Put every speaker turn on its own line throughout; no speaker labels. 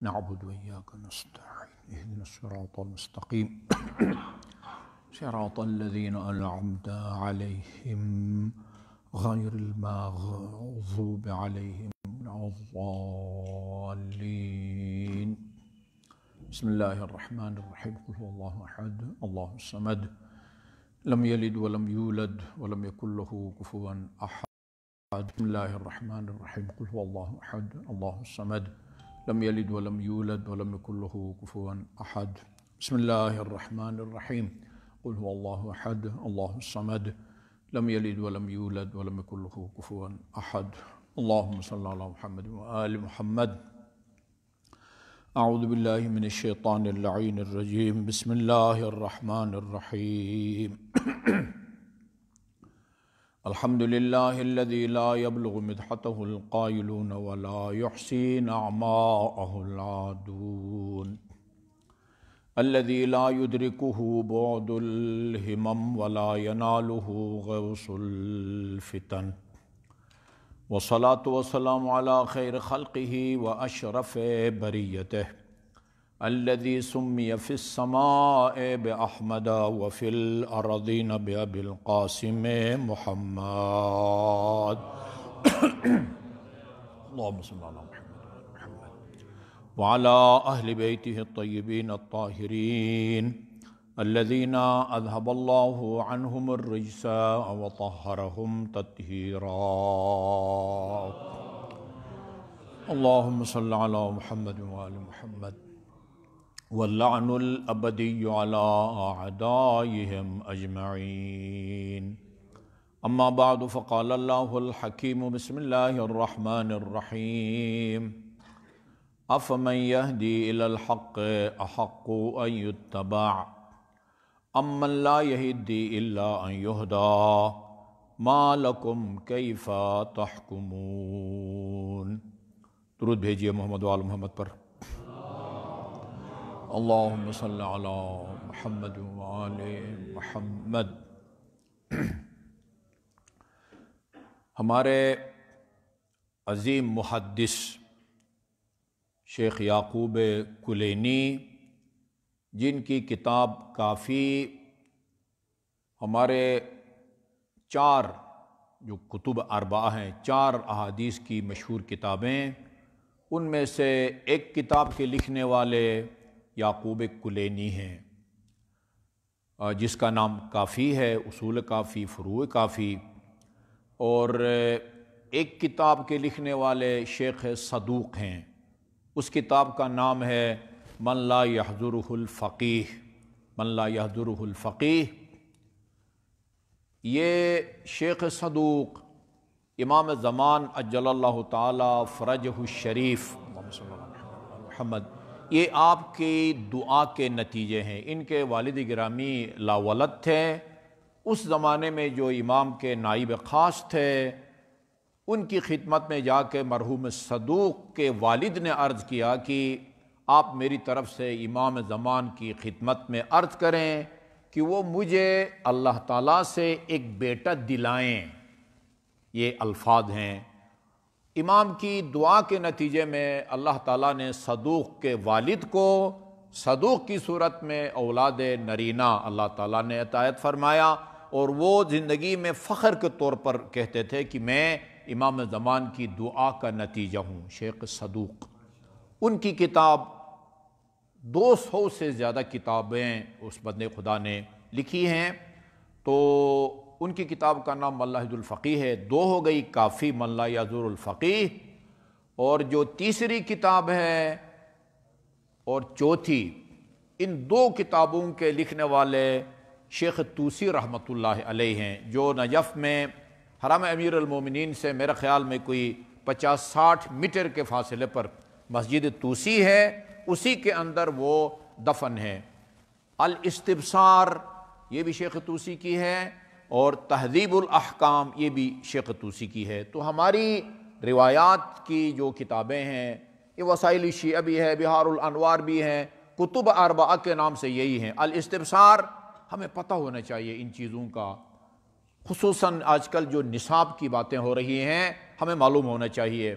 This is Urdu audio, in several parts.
نعبد وإياك نستعين اهدنا الصراط المستقيم صراط الذين أنعمت عليهم غير المغضوب عليهم ولا الضالين. بسم الله الرحمن الرحيم. قل هو الله أحد الله الصمد لم يلد ولم يولد ولم يكن له كفوا أحد. بسم الله الرحمن الرحيم. قل هو الله أحد الله الصمد لم يلد ولم يولد ولم يكن له كفوا أحد. بسم الله الرحمن الرحيم. قل هو الله أحد الله الصمد لم يلد ولم يولد ولم يكن له كفوا أحد. اللهم صل على محمد وآل محمد. أعوذ بالله من الشيطان اللعين الرجيم. بسم الله الرحمن الرحيم. الحمد لله الذي لا يبلغ مدحته القائلون ولا يحصي نعماءه العادون، الذي لا يدركه بعد الهمم ولا يناله غوص الفتن، والصلاة والسلام على خير خلقه وأشرف بريته الذي سمي في السماء بأحمد وفي الأرضين بأبي القاسم محمد. اللهم صل على محمد وعلى أهل بيته الطيبين الطاهرين الذين أذهب الله عنهم الرجس وطهرهم تطهيرا. اللهم صل على محمد وآل محمد واللعن الأبدي على أعدائهم أجمعين. أما بعد فقال الله الحكيم بسم الله الرحمن الرحيم. أفمن يهدي إلى الحق أحق أن يتبع أمن لا يهدي إلا أن يهدى ما لكم كيف تحكمون. درود بھیجیے محمد وآل محمد پر. اللہم صل علی محمد وآل محمد. ہمارے عظیم محدث شیخ یعقوب کلینی، جن کی کتاب کافی ہمارے 4 جو کتب اربعہ ہیں، 4 احادیث کی مشہور کتابیں، ان میں سے ایک کتاب کے لکھنے والے یعقوب کلینی ہیں، جس کا نام کافی ہے، اصول کافی، فروع کافی. اور ایک کتاب کے لکھنے والے شیخ صدوق ہیں، اس کتاب کا نام ہے من لا یحضرہ الفقیہ. من لا یحضرہ الفقیہ. یہ شیخ صدوق امام زمان اجل اللہ تعالی فرجہ الشریف محمد، یہ آپ کی دعا کے نتیجے ہیں. ان کے والد گرامی لاولد تھے. اس زمانے میں جو امام کے نائب خاص تھے، ان کی خدمت میں جا کے مرحوم صدوق کے والد نے عرض کیا کہ آپ میری طرف سے امام زمان کی خدمت میں عرض کریں کہ وہ مجھے اللہ تعالیٰ سے ایک بیٹا دلائیں. یہ الفاظ ہیں. امام کی دعا کے نتیجے میں اللہ تعالیٰ نے صدوق کے والد کو صدوق کی صورت میں اولاد نرینہ اللہ تعالیٰ نے عطایت فرمایا، اور وہ زندگی میں فخر کے طور پر کہتے تھے کہ میں امام زمان کی دعا کا نتیجہ ہوں. شیخ صدوق، ان کی کتاب 200 سے زیادہ کتابیں اس بندے خدا نے لکھی ہیں. تو ان کی کتاب کا نام من لا یحضر الفقیہ ہے. 2 ہو گئی، کافی، من لا یحضر الفقیہ، اور جو تیسری کتاب ہے اور چوتھی، ان 2 کتابوں کے لکھنے والے شیخ طوسی رحمۃ اللہ علیہ ہیں، جو نجف میں حرم امیر المومنین سے میرے خیال میں کوئی 50-60 میٹر کے فاصلے پر مسجد طوسی ہے، اسی کے اندر وہ دفن ہے. الاستبصار یہ بھی شیخ طوسی کی ہے، اور تہذیب الاحکام یہ بھی شیخ طوسی کی ہے. تو ہماری روایات کی جو کتابیں ہیں، یہ وسائل شیعہ بھی ہے، بہار الانوار بھی ہیں، کتب اربعہ کے نام سے یہی ہیں. الاستبصار ہمیں پتہ ہونا چاہیے ان چیزوں کا، خصوصاً آج کل جو نصاب کی باتیں ہو رہی ہیں ہمیں معلوم ہونا چاہیے.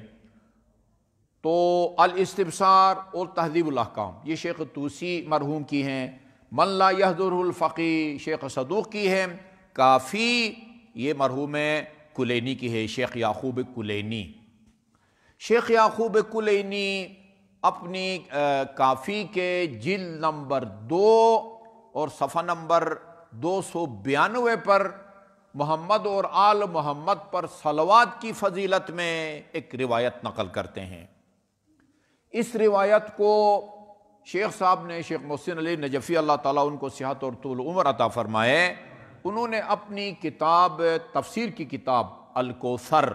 تو الاستبصار اور تہذیب الاحکام یہ شیخ طوسی مرحوم کی ہیں، من لا یحضرہ الفقیہ شیخ صدوق کی ہے، کافی یہ مرحوم کلینی کی ہے، شیخ یعقوب کلینی۔ شیخ یعقوب کلینی اپنی کافی کے جلد نمبر 2 اور صفحہ نمبر 292 پر محمد اور آل محمد پر صلوات کی فضیلت میں ایک روایت نقل کرتے ہیں۔ اس روایت کو شیخ صاحب نے، شیخ محسن علی نجفی اللہ تعالیٰ ان کو صحت اور طول عمر عطا فرمائے، انہوں نے اپنی کتاب تفسیر کی کتاب الکوثر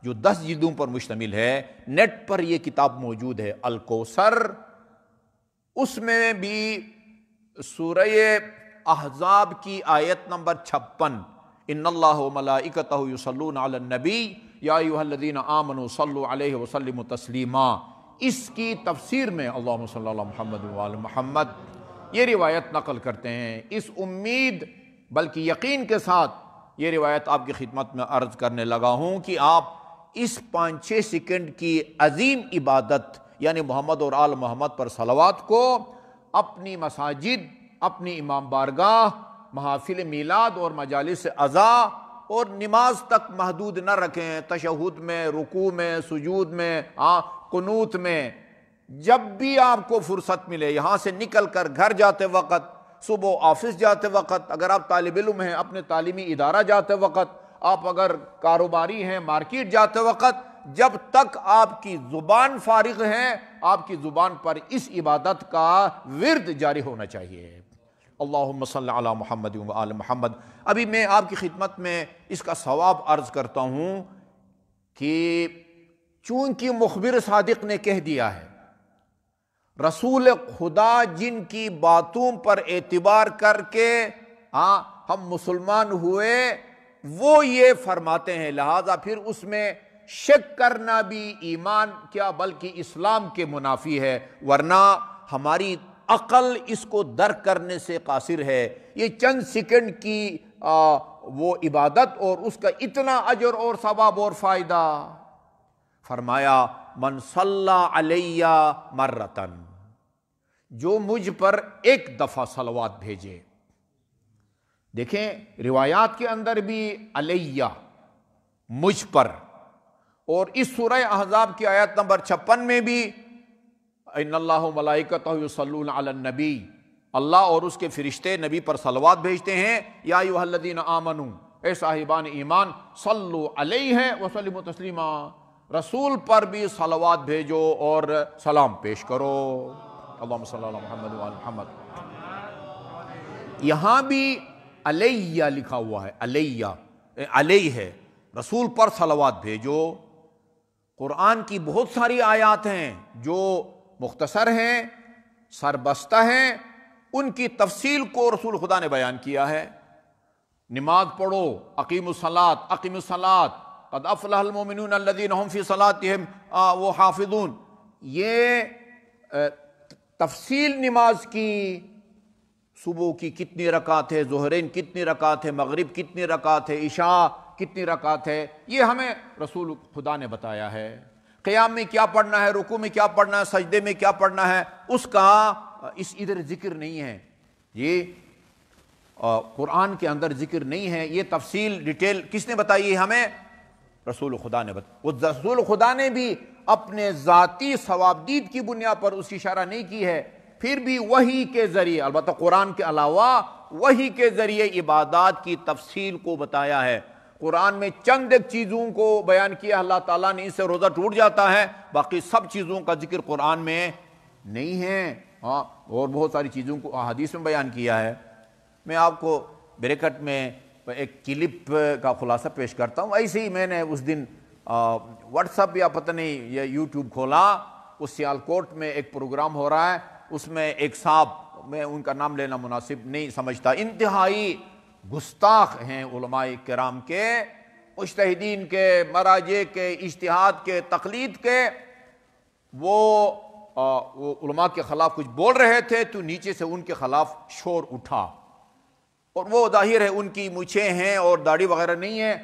جو 10 جلدوں پر مشتمل ہے، نیٹ پر یہ کتاب موجود ہے الکوثر، اس میں بھی سورہ احزاب کی آیت نمبر 56 ان اللہ وملائکتہ یصلون علی النبی یا ایھا الذین آمنوا صلوا علیہ وسلموا تسلیما، اس کی تفسیر میں اللہم صلی علی محمد وآل محمد یہ روایت نقل کرتے ہیں۔ اس امید بلکہ یقین کے ساتھ یہ روایت آپ کی خدمت میں عرض کرنے لگا ہوں کہ آپ اس 5-6 سیکنڈ کی عظیم عبادت یعنی محمد اور آل محمد پر صلوات کو اپنی مساجد، اپنی امام بارگاہ، محافل میلاد اور مجالس عزا اور نماز تک محدود نہ رکھیں، تشہد میں، رکوع میں، سجود میں، قنوت میں، جب بھی آپ کو فرصت ملے، یہاں سے نکل کر گھر جاتے وقت، صبح آفس جاتے وقت، اگر آپ طالب علم ہیں اپنے تعلیمی ادارہ جاتے وقت، آپ اگر کاروباری ہیں مارکیٹ جاتے وقت، جب تک آپ کی زبان فارغ ہے آپ کی زبان پر اس عبادت کا ورد جاری ہونا چاہیے۔ اللہم صلی علی محمد و آل محمد۔ ابھی میں آپ کی خدمت میں اس کا ثواب عرض کرتا ہوں کہ چونکہ مخبر صادق نے کہہ دیا ہے، رسول خدا جن کی باتوں پر اعتبار کر کے ہم مسلمان ہوئے وہ یہ فرماتے ہیں، لہذا پھر اس میں شک کرنا بھی ایمان کیا بلکہ اسلام کے منافی ہے، ورنہ ہماری عقل اس کو درک کرنے سے قاصر ہے۔ یہ چند سیکنڈ کی وہ عبادت اور اس کا اتنا اجر اور ثواب اور فائدہ، فرمایا من صلی علی مرتن، جو مجھ پر ایک دفعہ صلوات بھیجے۔ دیکھیں روایات کے اندر بھی علیہ مجھ پر، اور اس سورہ احزاب کی آیت نمبر 56 میں بھی ان اللہ وملائکتہ یصلون علی النبی، اللہ اور اس کے فرشتے نبی پر صلوات بھیجتے ہیں، یا ایھا الذین آمنوا، اے صاحبان ایمان، صلو علیہ وسلموا تسلیما، رسول پر بھی صلوات بھیجو اور سلام پیش کرو۔ اللہم صلی علی محمد وآل محمد۔ یہاں بھی علیہ لکھا ہوا ہے، علیہ علیہ ہے، رسول پر صلوات بھیجو۔ قرآن کی بہت ساری آیات ہیں جو مختصر ہیں، سربستہ ہیں، ان کی تفصیل کو رسول خدا نے بیان کیا ہے۔ نماز پڑھو، اقیموا الصلاۃ، اقیم الصلاۃ، قد افلح المؤمنون الذین هم فی صلاتهم حافظون، یہ تفصیل نماز کی، صبح کی کتنی رکعت ہے، ظہرین کتنی رکعت ہے، مغرب کتنی رکعت ہے، عشاء کتنی رکعت ہے، یہ ہمیں رسول خدا نے بتایا ہے۔ قیام میں کیا پڑھنا ہے، رکوع میں کیا پڑھنا ہے، سجدے میں کیا پڑھنا ہے، اس کا اس ادھر ذکر نہیں ہے، یہ قرآن کے اندر ذکر نہیں ہے، یہ تفصیل ڈیٹیل کس نے بتائی ہے ہمیں؟ رسول خدا نے بتایا۔ رسول خدا نے بھی اپنے ذاتی ثوابدید کی بنیاد پر اس کی اشارہ نہیں کی ہے، پھر بھی وحی کے ذریعے، البتہ قرآن کے علاوہ وحی کے ذریعے عبادات کی تفصیل کو بتایا ہے۔ قرآن میں چند ایک چیزوں کو بیان کیا اللہ تعالیٰ نے، اس سے روزہ ٹوٹ جاتا ہے، باقی سب چیزوں کا ذکر قرآن میں نہیں ہے، اور بہت ساری چیزوں کو احادیث میں بیان کیا ہے۔ میں آپ کو بریکٹ میں ایک کلپ کا خلاصہ پیش کرتا ہوں۔ ایسے ہی میں نے اس دن واٹس ایپ یا پتہ نہیں یا یوٹیوب کھولا، اس سیالکوٹ میں ایک پروگرام ہو رہا ہے، اس میں ایک صاحب، میں ان کا نام لینا مناسب نہیں سمجھتا، انتہائی گستاخ ہیں علماء کرام کے، مجتہدین کے، مراجع کے، اجتہاد کے، تقلید کے، وہ علماء کے خلاف کچھ بول رہے تھے تو نیچے سے ان کے خلاف شور اٹھا، اور وہ ظاہر ہے ان کی مونچھیں ہیں اور داڑھی وغیرہ نہیں ہے،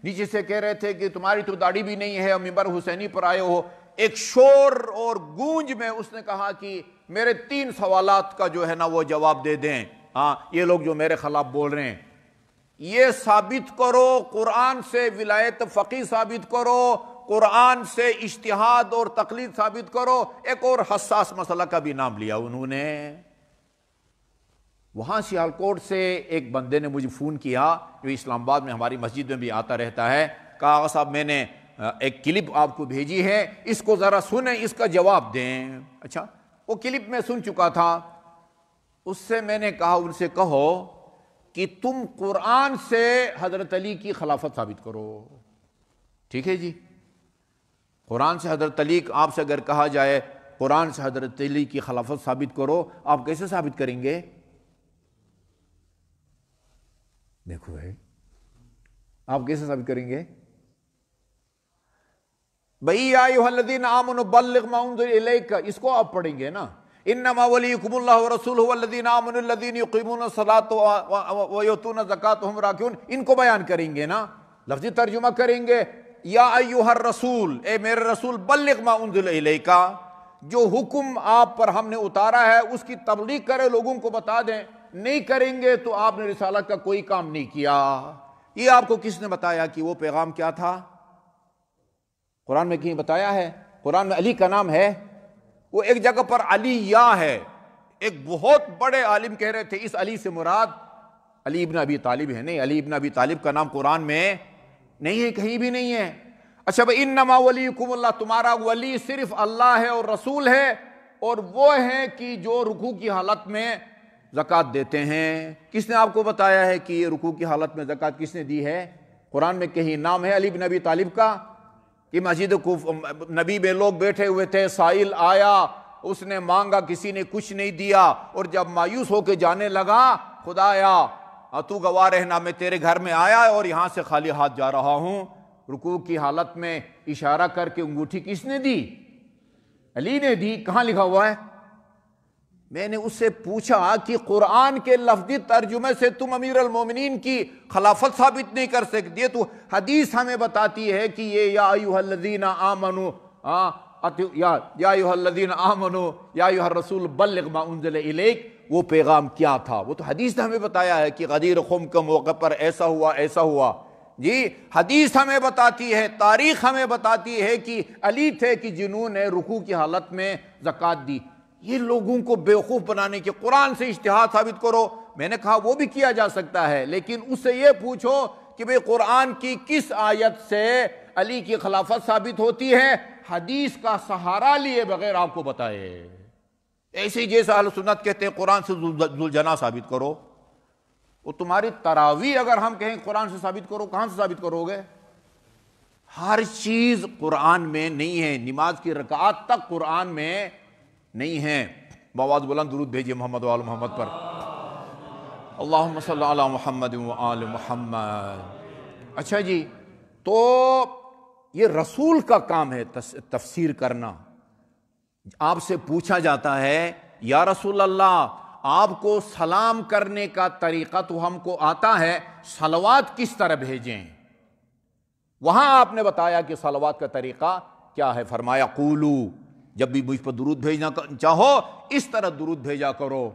نیچے سے کہہ رہے تھے کہ تمہاری تو داڑھی بھی نہیں ہے اور منبر حسینی پر آئے ہو۔ ایک شور اور گونج میں اس نے کہا کہ میرے 3 سوالات کا جو ہے نا وہ جواب دے دیں. ہاں یہ لوگ جو میرے خلاف بول رہے ہیں، یہ ثابت کرو قرآن سے ولایت فقیہ ثابت کرو، قرآن سے اجتہاد اور تقلید ثابت کرو. ایک اور حساس مسئلہ کا بھی نام لیا انہوں نے. وہاں سیالکوٹ سے ایک بندے نے مجھے فون کیا جو اسلام آباد میں ہماری مسجد میں بھی آتا رہتا ہے. کہا آغا صاحب میں نے ایک کلپ آپ کو بھیجی ہے، اس کو ذرا سنیں، اس کا جواب دیں. اچھا، وہ کلپ میں سن چکا تھا. اس سے میں نے کہا ان سے کہو کہ تم قرآن سے حضرت علی کی خلافت ثابت کرو. ٹھیک ہے جی، قرآن سے حضرت علی آپ سے اگر کہا جائے قرآن سے حضرت علی کی خلافت ثابت کرو، آپ کیسے ثابت کریں گے؟ دیکھو ہے، آپ کیسے ثابت کریں گے؟ بھئی یا ایھا الذین آمنوا بلغ ما انزل الیک، اس کو آپ پڑھیں گے نا. انما ولیکم اللہ ورسولہ والذین آمنوا الذین یقیمون الصلاۃ ویؤتون الزکاۃ وہم راکعون. ان کو بیان کریں گے نا، لفظی ترجمہ کریں گے. یا ایھا الرسول، اے میرے رسول، بلغ ما انزل الیک، جو حکم آپ پر ہم نے اتارا ہے اس کی تبلیغ کرے، لوگوں کو بتا دیں. نہیں کریں گے تو آپ نے رسالت کا کوئی کام نہیں کیا. یہ آپ کو کس نے بتایا کہ وہ پیغام کیا تھا؟ قرآن میں کہیں بتایا ہے؟ قرآن میں علی کا نام ہے؟ وہ ایک جگہ پر علی یا ہے. ایک بہت بڑے عالم کہہ رہے تھے اس علی سے مراد علی ابن ابی طالب ہے. نہیں، علی ابن ابی طالب کا نام قرآن میں نہیں ہے، کہیں بھی نہیں ہے. اچھا بھائی، انما ولیکم اللہ، تمہارا ولی صرف اللہ ہے اور رسول ہے، اور وہ ہیں کہ جو رکوع کی حالت میں زکوٰۃ دیتے ہیں. کس نے آپ کو بتایا ہے کہ یہ رکوع کی حالت میں زکوٰۃ کس نے دی ہے؟ قرآن میں کہیں نام ہے علی بن ابی طالب کا؟ کہ مسجد نبی میں لوگ بیٹھے ہوئے تھے، سائل آیا، اس نے مانگا، کسی نے کچھ نہیں دیا، اور جب مایوس ہو کے جانے لگا، خدایا تو گواہ رہنا، میں تیرے گھر میں آیا اور یہاں سے خالی ہاتھ جا رہا ہوں. رکوع کی حالت میں اشارہ کر کے انگوٹھی کس نے دی؟ علی نے دی. کہاں لکھا ہوا ہے؟ میں نے اس سے پوچھا کہ قرآن کے لفظی ترجمے سے تم امیر المومنین کی خلافت ثابت نہیں کر سکتے، تو حدیث ہمیں بتاتی ہے کہ یہ یا ایھا الذین آمنوا یا ایھا الذین آمنوا یا ایھا الرسول بلغ ما انزل الیک، وہ پیغام کیا تھا؟ وہ تو حدیث نے ہمیں بتایا ہے کہ غدیر خم کے موقع پر ایسا ہوا ایسا ہوا. جی حدیث ہمیں بتاتی ہے، تاریخ ہمیں بتاتی ہے کہ علی تھے کہ جنہوں نے رکوع کی حالت میں زکوٰۃ دی. یہ لوگوں کو بیوقوف بنانے کے قرآن سے اجتہاد ثابت کرو. میں نے کہا وہ بھی کیا جا سکتا ہے، لیکن اس سے یہ پوچھو کہ بھئی قرآن کی کس آیت سے علی کی خلافت ثابت ہوتی ہے، حدیث کا سہارا لیے بغیر آپ کو بتائے. ایسے ہی جیسا اہل سنت کہتے ہیں قرآن سے ذوالجناح ثابت کرو. وہ تمہاری تراویح اگر ہم کہیں قرآن سے ثابت کرو، کہاں سے ثابت کرو گے؟ ہر چیز قرآن میں نہیں ہے. نماز کی رکعات تک قرآن میں نہیں ہے. بآواز بلند درود بھیجیے محمد و آل محمد پر. اللہم صلی علی محمد و آل محمد. اچھا جی، تو یہ رسول کا کام ہے تفسیر کرنا. آپ سے پوچھا جاتا ہے یا رسول اللہ، آپ کو سلام کرنے کا طریقہ تو ہم کو آتا ہے، صلوات کس طرح بھیجیں؟ وہاں آپ نے بتایا کہ صلوات کا طریقہ کیا ہے. فرمایا قولو، جب بھی مجھ پر درود بھیجنا چاہو اس طرح درود بھیجا کرو.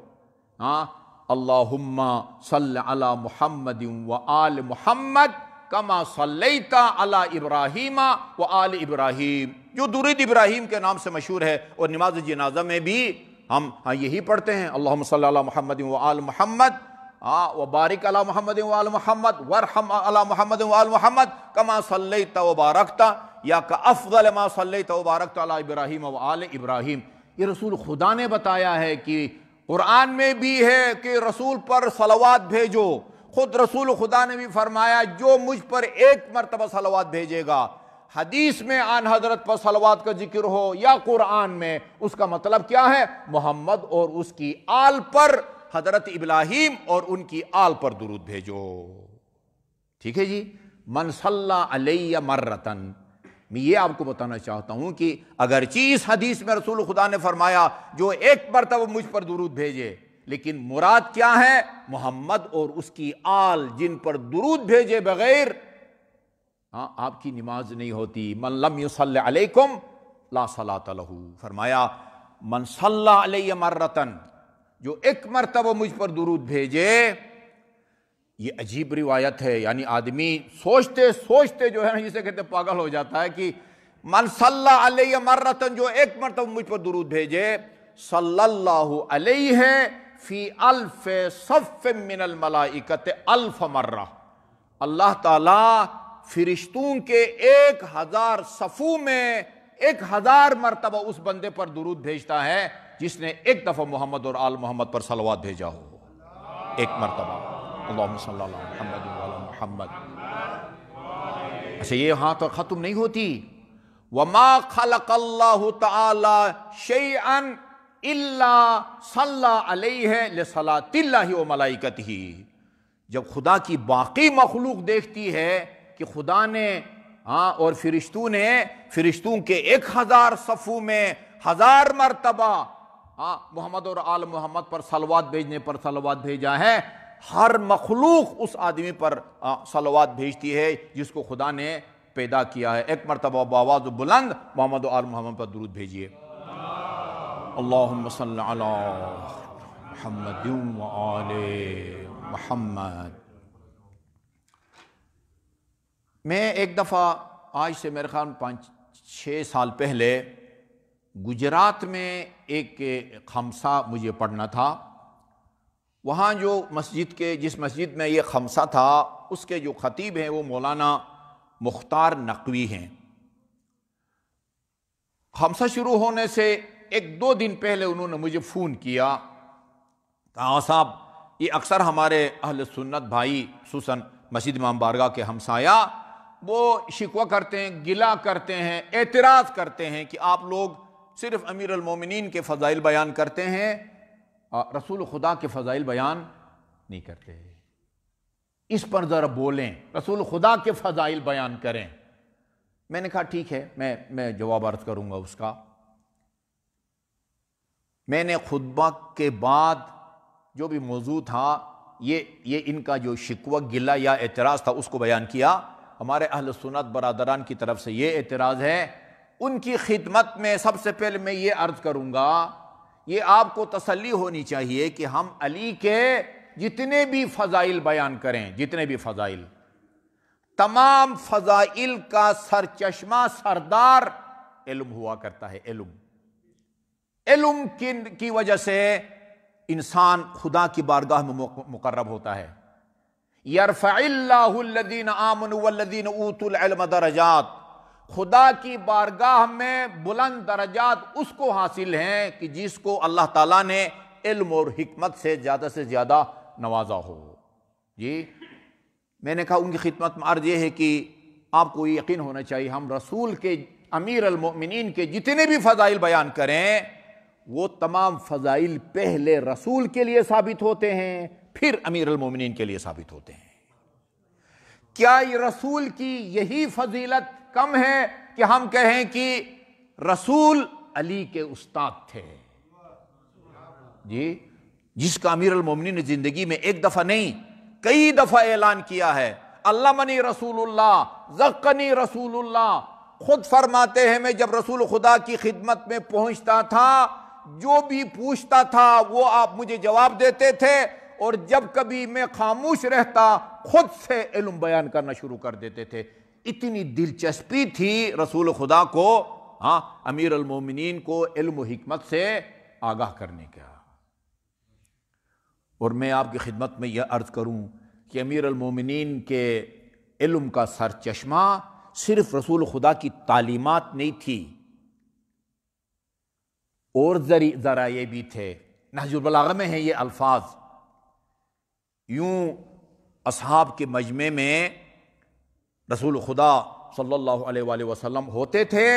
ہاں، اللہم صل علی محمد و آل محمد کما صلیت علی ابراہیم و آل ابراہیم، جو درود ابراہیم کے نام سے مشہور ہے. اور نماز جنازہ میں بھی ہم یہی پڑھتے ہیں، اللہم صل علی محمد و آل محمد و بارک علی محمد و آل محمد وارحم علی محمد و آل محمد کما صلیت و بارکت یا کا افضل ما صلیت و بارکت علی ابراہیم و آل ابراہیم. یہ رسول خدا نے بتایا ہے کہ قرآن میں بھی ہے کہ رسول پر صلوات بھیجو. خود رسول خدا نے بھی فرمایا جو مجھ پر ایک مرتبہ صلوات بھیجے گا، حدیث میں آن حضرت پر صلوات کا ذکر ہو یا قرآن میں، اس کا مطلب کیا ہے؟ محمد اور اس کی آل پر، حضرت ابراہیم اور ان کی آل پر درود بھیجو. ٹھیک ہے جی. من صلی علیہ مرتن، میں یہ آپ کو بتانا چاہتا ہوں کہ اگرچہ اس حدیث میں رسول خدا نے فرمایا جو ایک مرتبہ مجھ پر درود بھیجے، لیکن مراد کیا ہے؟ محمد اور اس کی آل، جن پر درود بھیجے بغیر آپ کی نماز نہیں ہوتی. من لم یصلی علیکم لا صلاۃ لہ، فرمایا من صلی علیہ مرتن، جو ایک مرتبہ مجھ پر درود بھیجے. یہ عجیب روایت ہے، یعنی آدمی سوچتے سوچتے جو ہے نا جسے کہتے پاگل ہو جاتا ہے کہ من صلی علیہ مرتن، جو ایک مرتبہ مجھ پر درود بھیجے، صلی اللہ علیہ فی الف صف من الملائکۃ الف مرہ، اللہ تعالی فرشتوں کے 1000 صفوں میں 1000 مرتبہ اس بندے پر درود بھیجتا ہے جس نے ایک دفعہ محمد اور آل محمد پر صلوات بھیجا ہو. ایک مرتبہ اللہم صلی اللہ علیہ محمد وعلی محمد. اچھا، یہ ہاں تو ختم نہیں ہوتی. وما خلق اللہ تعالی شیئا الا صلی علیہ لصلاۃ اللہ وملائکتہ. جب خدا کی باقی مخلوق دیکھتی ہے کہ خدا نے اور فرشتوں کے 1000 صفوں میں 1000 مرتبہ محمد اور آل محمد پر صلوات بھیجنے پر صلوات بھیجا ہے، ہر مخلوق اس آدمی پر صلوات بھیجتی ہے جس کو خدا نے پیدا کیا ہے. ایک مرتبہ بآواز بلند محمد و آل محمد پر درود بھیجیے. اللہم صلی علی محمد و آل محمد. میں ایک دفعہ آج سے میرے خیال 5-6 سال پہلے گجرات میں ایک خمسہ مجھے پڑھنا تھا. وہاں جو جس مسجد میں یہ خمسہ تھا اس کے جو خطیب ہیں وہ مولانا مختار نقوی ہیں. خمسہ شروع ہونے سے 1-2 دن پہلے انہوں نے مجھے فون کیا، کہا صاحب یہ اکثر ہمارے اہل سنت بھائی خصوصاً مسجد امام بارگاہ کے ہمسایہ وہ شکوہ کرتے ہیں، گلہ کرتے ہیں، اعتراض کرتے ہیں کہ آپ لوگ صرف امیر المومنین کے فضائل بیان کرتے ہیں، رسول خدا کے فضائل بیان نہیں کرتے. اس پر ذرا بولیں، رسول خدا کے فضائل بیان کریں. میں نے کہا ٹھیک ہے، میں جواب عرض کروں گا اس کا. میں نے خطبہ کے بعد جو بھی موضوع تھا یہ ان کا جو شکوہ گلہ یا اعتراض تھا اس کو بیان کیا. ہمارے اہل سنت برادران کی طرف سے یہ اعتراض ہے. ان کی خدمت میں سب سے پہلے میں یہ عرض کروں گا، یہ آپ کو تسلی ہونی چاہیے کہ ہم علی کے جتنے بھی فضائل بیان کریں، جتنے بھی فضائل، تمام فضائل کا سرچشمہ سردار علم ہوا کرتا ہے. علم کی وجہ سے انسان خدا کی بارگاہ میں مقرب ہوتا ہے. یرفع اللہ الذین آمنوا والذین اوتوا العلم درجات. خدا کی بارگاہ میں بلند درجات اس کو حاصل ہیں کہ جس کو اللہ تعالیٰ نے علم اور حکمت سے زیادہ نوازا ہو. جی میں نے کہا ان کی خدمت میں عرض یہ ہے کہ آپ کو یقین ہونا چاہیے ہم رسول کے امیر المؤمنین کے جتنے بھی فضائل بیان کریں وہ تمام فضائل پہلے رسول کے لیے ثابت ہوتے ہیں پھر امیر المومنین کے لیے ثابت ہوتے ہیں. کیا یہ رسول کی یہی فضیلت کم ہے کہ ہم کہیں کہ رسول علی کے استاد تھے؟ جی جس کا امیر المومنین نے زندگی میں ایک دفعہ نہیں کئی دفعہ اعلان کیا ہے، علمنی رسول اللہ زقنی رسول اللہ. خود فرماتے ہیں میں جب رسول خدا کی خدمت میں پہنچتا تھا جو بھی پوچھتا تھا وہ آپ مجھے جواب دیتے تھے، اور جب کبھی میں خاموش رہتا خود سے علم بیان کرنا شروع کر دیتے تھے. اتنی دلچسپی تھی رسول خدا کو امیر المومنین کو علم و حکمت سے آگاہ کرنے کا. اور میں آپ کی خدمت میں یہ عرض کروں کہ امیر المومنین کے علم کا سرچشمہ صرف رسول خدا کی تعلیمات نہیں تھی، اور ذرائع بھی تھے. نہج البلاغہ میں ہیں یہ الفاظ، یوں اصحاب کے مجمع میں رسول خدا صلی اللہ علیہ وآلہ وسلم ہوتے تھے،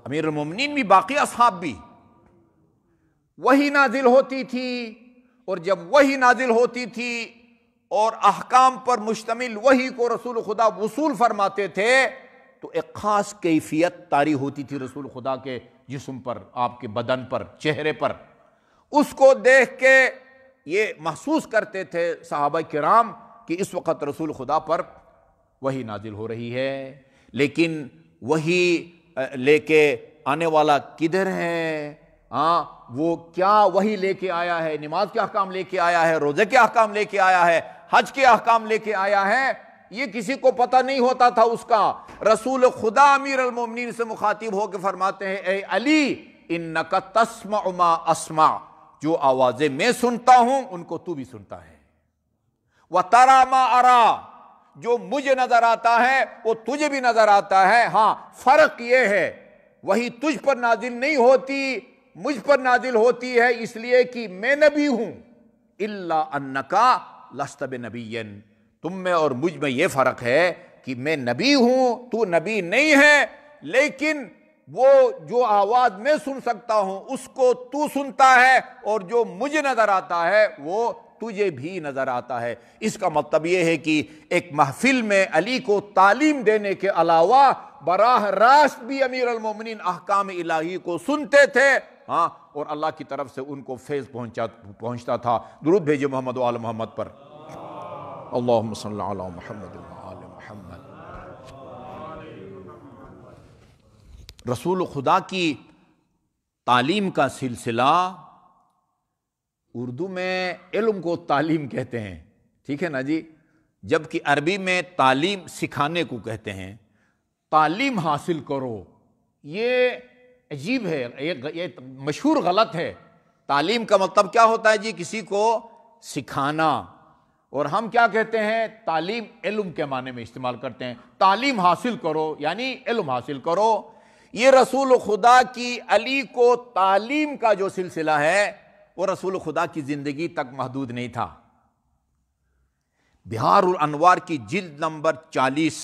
امیر المومنین بھی باقی اصحاب بھی. وحی نازل ہوتی تھی، اور جب وحی نازل ہوتی تھی اور احکام پر مشتمل وحی کو رسول خدا وصول فرماتے تھے تو ایک خاص کیفیت طاری ہوتی تھی رسول خدا کے جسم پر، آپ کے بدن پر، چہرے پر. اس کو دیکھ کے یہ محسوس کرتے تھے صحابہ کرام کہ اس وقت رسول خدا پر وحی نازل ہو رہی ہے. لیکن وحی لے کے آنے والا کدھر ہے، ہاں وہ کیا وحی لے کے آیا ہے، نماز کے احکام لے کے آیا ہے، روزے کے احکام لے کے آیا ہے، حج کے احکام لے کے آیا ہے، یہ کسی کو پتہ نہیں ہوتا تھا اس کا۔ رسول خدا امیر المومنین سے مخاطب ہو کے فرماتے ہیں اے علی انک تسمع ما اسمع، جو آوازیں میں سنتا ہوں ان کو تو بھی سنتا ہے، وتری ما اری، جو مجھے نظر آتا ہے وہ تجھے بھی نظر آتا ہے، ہاں فرق یہ ہے وہی تجھ پر نازل نہیں ہوتی، مجھ پر نازل ہوتی ہے، اس لیے کہ میں نبی ہوں، الا انک لست بنبی، تم میں اور مجھ میں یہ فرق ہے کہ میں نبی ہوں، تو نبی نہیں ہے، لیکن وہ جو آواز میں سن سکتا ہوں اس کو تو سنتا ہے، اور جو مجھے نظر آتا ہے وہ تجھے بھی نظر آتا ہے۔ اس کا مطلب یہ ہے کہ ایک محفل میں علی کو تعلیم دینے کے علاوہ براہ راست بھی امیر المومنین احکام الہی کو سنتے تھے، ہاں، اور اللہ کی طرف سے ان کو فیض پہنچتا تھا۔ درود بھیجے محمد و آل محمد پر، اللہم صلی علی محمد و آل محمد۔ رسول خدا کی تعلیم کا سلسلہ، اردو میں علم کو تعلیم کہتے ہیں، ٹھیک ہے نا جی، جبکہ عربی میں تعلیم سکھانے کو کہتے ہیں۔ تعلیم حاصل کرو، یہ عجیب ہے، یہ مشہور غلط ہے۔ تعلیم کا مطلب کیا ہوتا ہے جی؟ کسی کو سکھانا، اور ہم کیا کہتے ہیں؟ تعلیم علم کے معنی میں استعمال کرتے ہیں۔ تعلیم حاصل کرو یعنی علم حاصل کرو۔ یہ رسول خدا کی علی کو تعلیم کا جو سلسلہ ہے وہ رسول خدا کی زندگی تک محدود نہیں تھا۔ بہار الانوار کی جلد نمبر 40،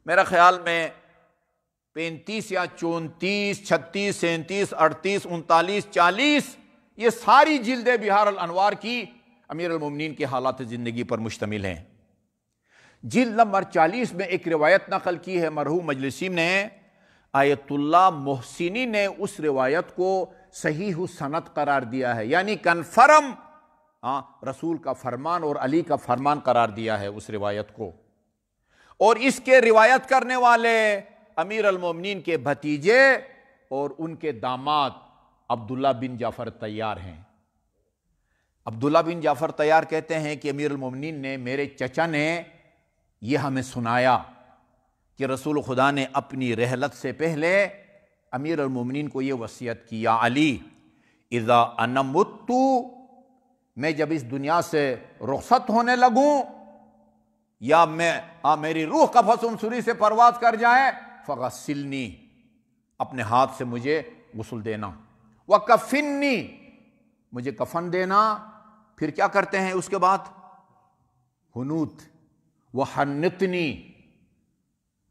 میرا خیال میں 35 یا 34، 36، 37، 38، 39، 40، یہ ساری جلدیں بہار الانوار کی امیر المومنین کے حالات زندگی پر مشتمل ہیں۔ جلد نمبر 40 میں ایک روایت نقل کی ہے مرحوم مجلسی نے، آیت اللہ محسنی نے اس روایت کو صحیح السند قرار دیا ہے، یعنی کنفرم رسول کا فرمان اور علی کا فرمان قرار دیا ہے اس روایت کو۔ اور اس کے روایت کرنے والے امیر المومنین کے بھتیجے اور ان کے داماد عبداللہ بن جعفر طیار ہیں۔ عبداللہ بن جعفر طیار کہتے ہیں کہ امیر المومنین نے، میرے چچا نے یہ ہمیں سنایا کہ رسول خدا نے اپنی رحلت سے پہلے امیر المومنین کو یہ وصیت کی، یا علی اذا انا مت، میں جب اس دنیا سے رخصت ہونے لگوں یا میری روح قفص سری سے پرواز کر جائے، فغسلنی، اپنے ہاتھ سے مجھے غسل دینا، وکفنی، مجھے کفن دینا۔ پھر کیا کرتے ہیں اس کے بعد؟ حنوت، وحنتنی،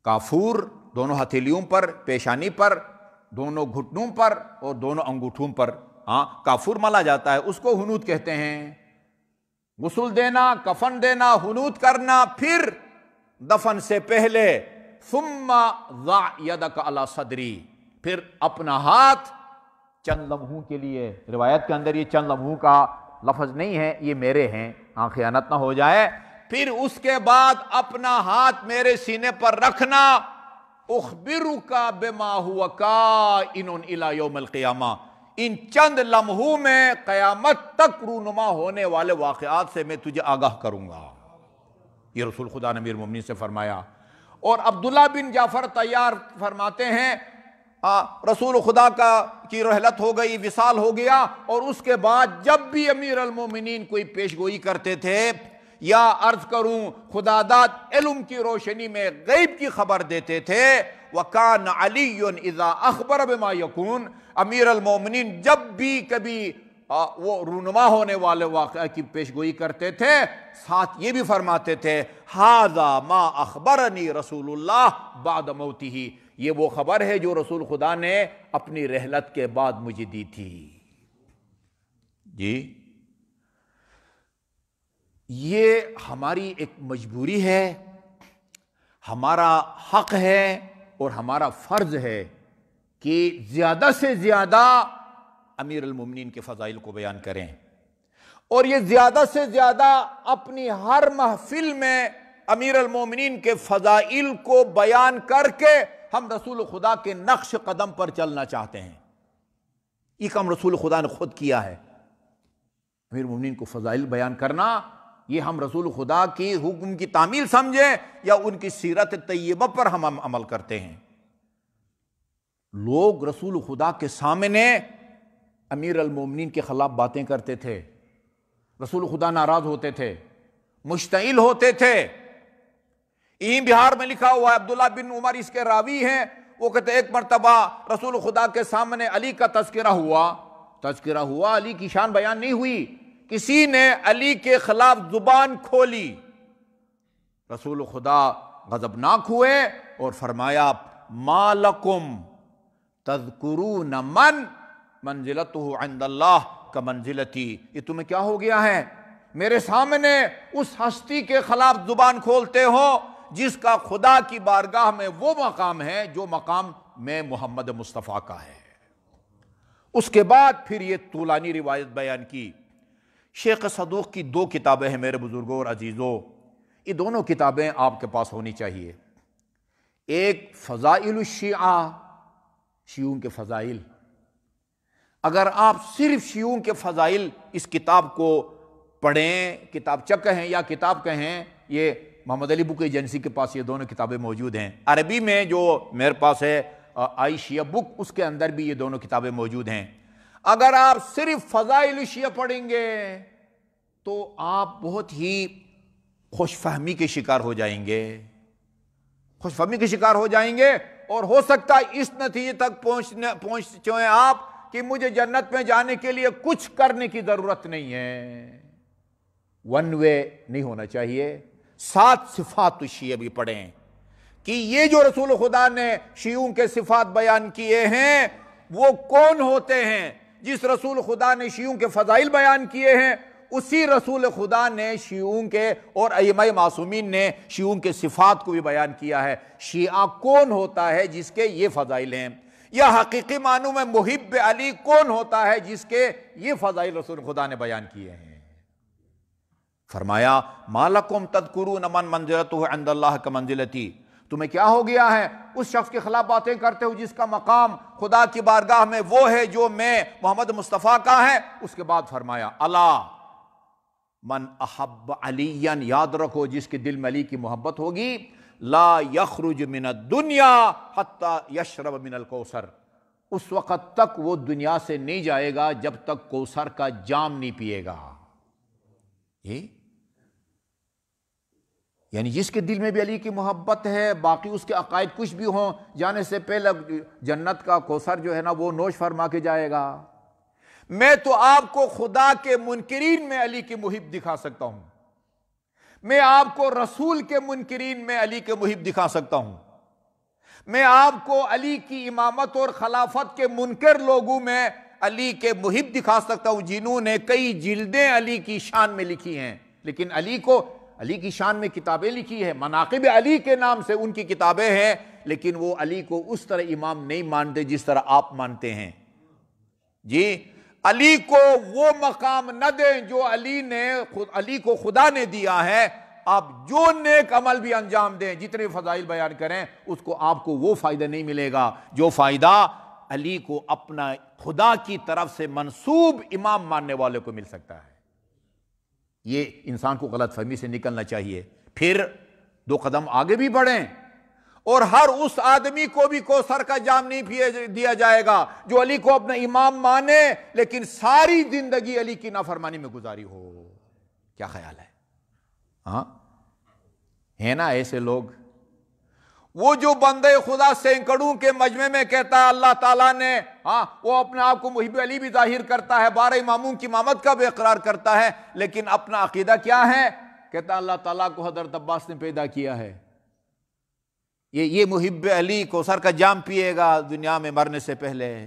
کافور دونوں ہتھیلیوں پر، پیشانی پر، دونوں گھٹنوں پر اور دونوں انگوٹھوں پر کافور ملا جاتا ہے، اس کو حنوت کہتے ہیں۔ غسل دینا، کفن دینا، حنوت کرنا، پھر دفن سے پہلے ثم ضع یدک علی صدری، پھر اپنا ہاتھ چند لمحوں کے لیے، روایت کے اندر یہ چند لمحوں کا لفظ نہیں ہے، یہ میرے ہیں، خیانت نہ ہو جائے، پھر اس کے بعد اپنا ہاتھ میرے سینے پر رکھنا، اخبرک بما هو کائن الی یوم القیامہ، ان چند لمحوں میں قیامت تک رونما ہونے والے واقعات سے میں تجھے آگاہ کروں گا۔ یہ رسول خدا نے امیر المومنین سے فرمایا۔ اور عبداللہ بن جعفر طیار فرماتے ہیں رسول خدا کی رحلت ہو گئی، وصال ہو گیا، اور اس کے بعد جب بھی امیر المومنین کوئی پیشگوئی کرتے تھے یا عرض کروں خدا داد علم کی روشنی میں غیب کی خبر دیتے تھے، وَكَانَ عَلِيٌّ إِذَا أَخْبَرَ بِمَا يَكُونَ، امیر المومنین جب بھی کبھی وہ رونما ہونے والے واقعہ کی پیشگوئی کرتے تھے، ساتھ یہ بھی فرماتے تھے هَذَا مَا أَخْبَرَنِي رسول اللہ بعد موتہ، یہ وہ خبر ہے جو رسول خدا نے اپنی رحلت کے بعد مجھے دی تھی۔ جی، یہ ہماری ایک مجبوری ہے، ہمارا حق ہے اور ہمارا فرض ہے کہ زیادہ سے زیادہ امیر المومنین کے فضائل کو بیان کریں، اور یہ زیادہ سے زیادہ اپنی ہر محفل میں امیر المومنین کے فضائل کو بیان کر کے ہم رسول خدا کے نقش قدم پر چلنا چاہتے ہیں۔ یہ کام رسول خدا نے خود کیا ہے۔ امیر المومنین کو فضائل بیان کرنا، یہ ہم رسول خدا کی حکم کی تعمیل سمجھیں یا ان کی سیرت طیبہ پر ہم عمل کرتے ہیں۔ لوگ رسول خدا کے سامنے امیر المومنین کے خلاف باتیں کرتے تھے، رسول خدا ناراض ہوتے تھے، مشتعل ہوتے تھے۔ بہار میں لکھا ہوا ہے، عبداللہ بن عمر اس کے راوی ہیں، وہ کہتے ایک مرتبہ رسول خدا کے سامنے علی کا تذکرہ ہوا، علی کی شان بیان نہیں ہوئی، کسی نے علی کے خلاف زبان کھولی، رسول خدا غضبناک ہوئے اور فرمایا ما لکم تذکرون من منزلتہ عند اللہ کمنزلتی، یہ تمہیں کیا ہو گیا ہے، میرے سامنے اس ہستی کے خلاف زبان کھولتے ہو جس کا خدا کی بارگاہ میں وہ مقام ہے جو مقام میں محمد مصطفیٰ کا ہے۔ اس کے بعد پھر یہ طولانی روایت بیان کی۔ شیخ صدوق کی 2 کتابیں ہیں میرے بزرگوں اور عزیزوں، یہ دونوں کتابیں آپ کے پاس ہونی چاہیے۔ ایک فضائل الشیعہ، شیعوں کے فضائل۔ اگر آپ صرف شیعوں کے فضائل اس کتاب کو پڑھیں، کتابچہ کہیں یا کتاب کہیں، یہ محمد علی بک ایجنسی کے پاس یہ دونوں کتابیں موجود ہیں۔ عربی میں جو میرے پاس ہے آئی شیعہ بک، اس کے اندر بھی یہ دونوں کتابیں موجود ہیں۔ اگر آپ صرف فضائل شیعہ پڑھیں گے تو آپ بہت ہی خوش فہمی کے شکار ہو جائیں گے، اور ہو سکتا ہے اس نتیجے تک پہنچے آپ کہ مجھے جنت میں جانے کے لیے کچھ کرنے کی ضرورت نہیں ہے۔ ون وے نہیں ہونا چاہیے۔ 7 صفات الشیعہ بھی پڑھیں کہ یہ جو رسول خدا نے شیعوں کے صفات بیان کیے ہیں وہ کون ہوتے ہیں۔ جس رسول خدا نے شیعوں کے فضائل بیان کیے ہیں اسی رسول خدا نے شیعوں کے اور ائمہ معصومین نے شیعوں کے صفات کو بھی بیان کیا ہے۔ شیعہ کون ہوتا ہے جس کے یہ فضائل ہیں، یا حقیقی معنوں میں محب علی کون ہوتا ہے جس کے یہ فضائل رسول خدا نے بیان کیے ہیں۔ فرمایا ما لکم تذکرون من منزلتہ عند اللہ کمنزلتی، تمہیں کیا ہو گیا ہے اس شخص کے خلاف باتیں کرتے ہو جس کا مقام خدا کی بارگاہ میں وہ ہے جو میں محمد مصطفیٰ کا ہے۔ اس کے بعد فرمایا الا من احب علیا، یاد رکھو جس کے دل میں علی کی محبت ہوگی، لا یخرج من الدنیا حتی یشرب من الکوثر، اس وقت تک وہ دنیا سے نہیں جائے گا جب تک کوثر کا جام نہیں پیے گا۔ یعنی جس کے دل میں بھی علی کی محبت ہے، باقی اس کے عقائد کچھ بھی ہوں، جانے سے پہلے جنت کا کوثر جو ہے نا وہ نوش فرما کے جائے گا۔ میں تو آپ کو خدا کے منکرین میں علی کی محب دکھا سکتا ہوں، میں آپ کو رسول کے منکرین میں علی کے محب دکھا سکتا ہوں، میں آپ کو علی کی امامت اور خلافت کے منکر لوگوں میں علی کے محب دکھا سکتا ہوں جنہوں نے کئی جلدیں علی کی شان میں لکھی ہیں، لیکن علی کی شان میں کتابیں لکھی ہیں، مناقب علی کے نام سے ان کی کتابیں ہیں، لیکن وہ علی کو اس طرح امام نہیں مانتے جس طرح آپ مانتے ہیں۔ جی علی کو وہ مقام نہ دیں جو علی کو خدا نے دیا ہے۔ آپ جو نیک عمل بھی انجام دیں، جتنے فضائل بیان کریں، اس کو آپ کو وہ فائدہ نہیں ملے گا جو فائدہ علی کو اپنا خدا کی طرف سے منسوب امام ماننے والے کو مل سکتا ہے۔ یہ انسان کو غلط فہمی سے نکلنا چاہیے۔ پھر 2 قدم آگے بھی بڑھیں، اور ہر اس آدمی کو بھی کوثر کا جام نہیں دیا جائے گا جو علی کو اپنا امام مانے لیکن ساری زندگی علی کی نافرمانی میں گزاری ہو۔ کیا خیال ہے؟ ہاں ہے نا ایسے لوگ؟ وہ جو بندے خدا سینکڑوں کے مجمع میں کہتا ہے اللہ تعالیٰ نے، وہ اپنے آپ کو محب علی بھی ظاہر کرتا ہے، 12 اماموں کی امامت کا بھی اقرار کرتا ہے، لیکن اپنا عقیدہ کیا ہے؟ کہتا ہے اللہ تعالیٰ کو حضرت عباس نے پیدا کیا ہے، یہ محب علی کوثر کا جام پیے گا دنیا میں مرنے سے پہلے۔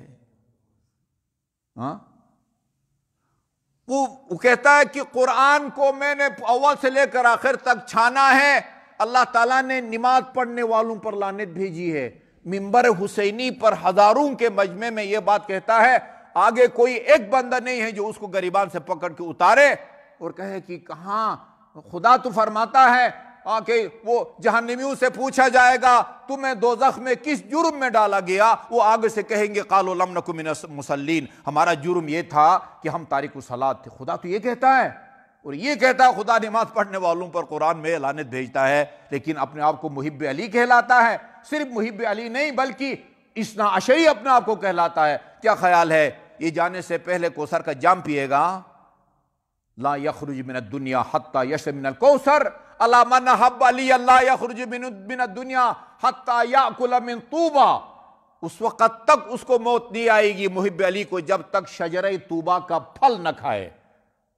وہ کہتا ہے کہ قرآن کو میں نے اول سے لے کر آخر تک چھانا ہے، اللہ تعالیٰ نے نماز پڑھنے والوں پر لعنت بھیجی ہے، منبر حسینی پر ہزاروں کے مجمع میں یہ بات کہتا ہے، آگے کوئی ایک بندہ نہیں ہے جو اس کو گریبان سے پکڑ کے اتارے اور کہے کہ کہاں خدا تو فرماتا ہے کہ وہ جہنمیوں سے پوچھا جائے گا تمہیں دوزخ میں کس جرم میں ڈالا گیا، وہ آگے سے کہیں گے قالوا لم نک من المصلین، ہمارا جرم یہ تھا کہ ہم تارک الصلاۃ تھے۔ خدا تو یہ کہتا ہے، اور یہ کہتا ہے خدا نماز پڑھنے والوں پر قرآن میں لعنت بھیجتا ہے، لیکن اپنے آپ کو محب علی کہلاتا ہے۔ صرف محب علی نہیں بلکہ اثنا عشری اپنے آپ کو کہلاتا ہے۔ کیا خیال ہے یہ جانے سے پہلے کوثر کا جام پیے گا؟ لا یخرج من الدنیا حتی یشرب من الکوثر الا من احب علی لا یخرج من الدنیا حتی یاکل من طوبہ۔ اس وقت تک اس کو موت نہیں آئے گی محب علی کو جب تک شجرہ طوبہ کا پھل نہ کھائے۔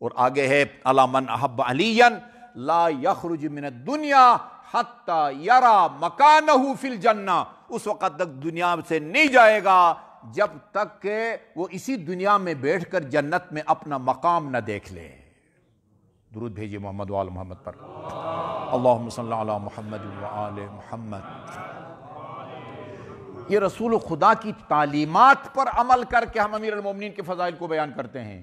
اور آگے ہے الا من احب علی لا یخرج من الدنیا حتی یری مکانہ فی الجنہ، اس وقت تک دنیا سے نہیں جائے گا جب تک کہ وہ اسی دنیا میں بیٹھ کر جنت میں اپنا مقام نہ دیکھ لے۔ درود بھیجیے محمد وآل محمد پر، اللہم صلی علی محمد وآل محمد۔ یہ رسول خدا کی تعلیمات پر عمل کر کے ہم امیر المومنین کے فضائل کو بیان کرتے ہیں۔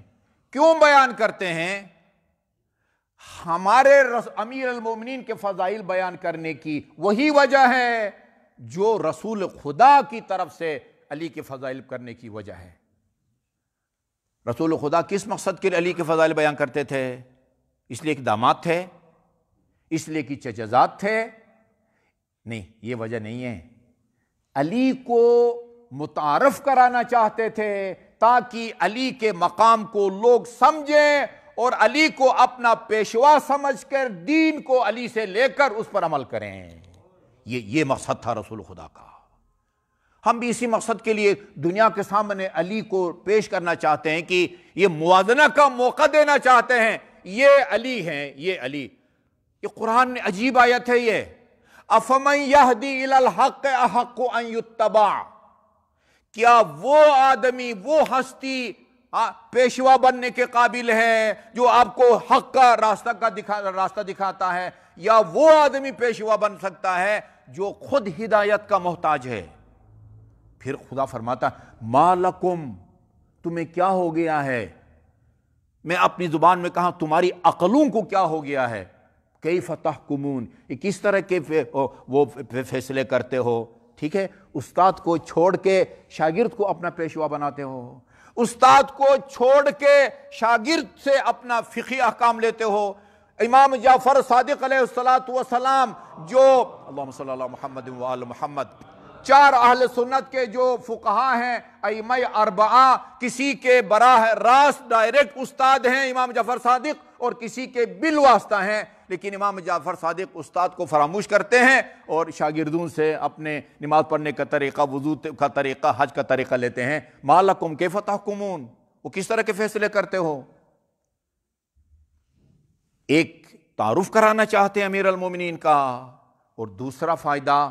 کیوں بیان کرتے ہیں؟ ہمارے امیر المومنین کے فضائل بیان کرنے کی وہی وجہ ہے جو رسول خدا کی طرف سے علی کے فضائل کرنے کی وجہ ہے۔ رسول خدا کس مقصد کے لیے علی کے فضائل بیان کرتے تھے؟ اس لیے کہ داماد تھے، اس لیے کہ چچزاد تھے؟ نہیں، یہ وجہ نہیں ہے۔ علی کو متعارف کرانا چاہتے تھے تاکہ علی کے مقام کو لوگ سمجھیں اور علی کو اپنا پیشوا سمجھ کر دین کو علی سے لے کر اس پر عمل کریں۔ یہ مقصد تھا رسول خدا کا۔ ہم بھی اسی مقصد کے لیے دنیا کے سامنے علی کو پیش کرنا چاہتے ہیں کہ یہ موازنہ کا موقع دینا چاہتے ہیں، یہ علی ہیں، یہ علی۔ یہ قرآن میں عجیب آیت ہے یہ، افمن یہدی الی الحق احق ان یتبع، کیا وہ آدمی، وہ ہستی پیشوا بننے کے قابل ہے جو آپ کو حق کا راستہ دکھاتا ہے، یا وہ آدمی پیشوا بن سکتا ہے جو خود ہدایت کا محتاج ہے؟ پھر خدا فرماتا ما لکم، تمہیں کیا ہو گیا ہے؟ میں اپنی زبان میں کہا تمہاری عقلوں کو کیا ہو گیا ہے؟ کیف تحکمون، یہ کس طرح کے وہ فیصلے کرتے ہو؟ ٹھیک ہے، استاد کو چھوڑ کے شاگرد کو اپنا پیشوا بناتے ہو، استاد کو چھوڑ کے شاگرد سے اپنا فقہی احکام لیتے ہو۔ امام جعفر صادق علیہ السلام جو اللہم صلی اللہ محمد وآل محمد، چار اہل سنت کے جو فقہا ہیں ائمہ اربعہ، کسی کے براہ راست ڈائریکٹ استاد ہیں امام جعفر صادق اور کسی کے بالواسطہ ہیں، لیکن امام جعفر صادق استاد کو فراموش کرتے ہیں اور شاگردوں سے اپنے نماز پڑھنے کا طریقہ، وضو کا طریقہ، حج کا طریقہ لیتے ہیں۔ ما لکم کیف تحکمون، وہ کس طرح کے فیصلے کرتے ہو؟ ایک تعارف کرانا چاہتے ہیں امیر المومنین کا، اور دوسرا فائدہ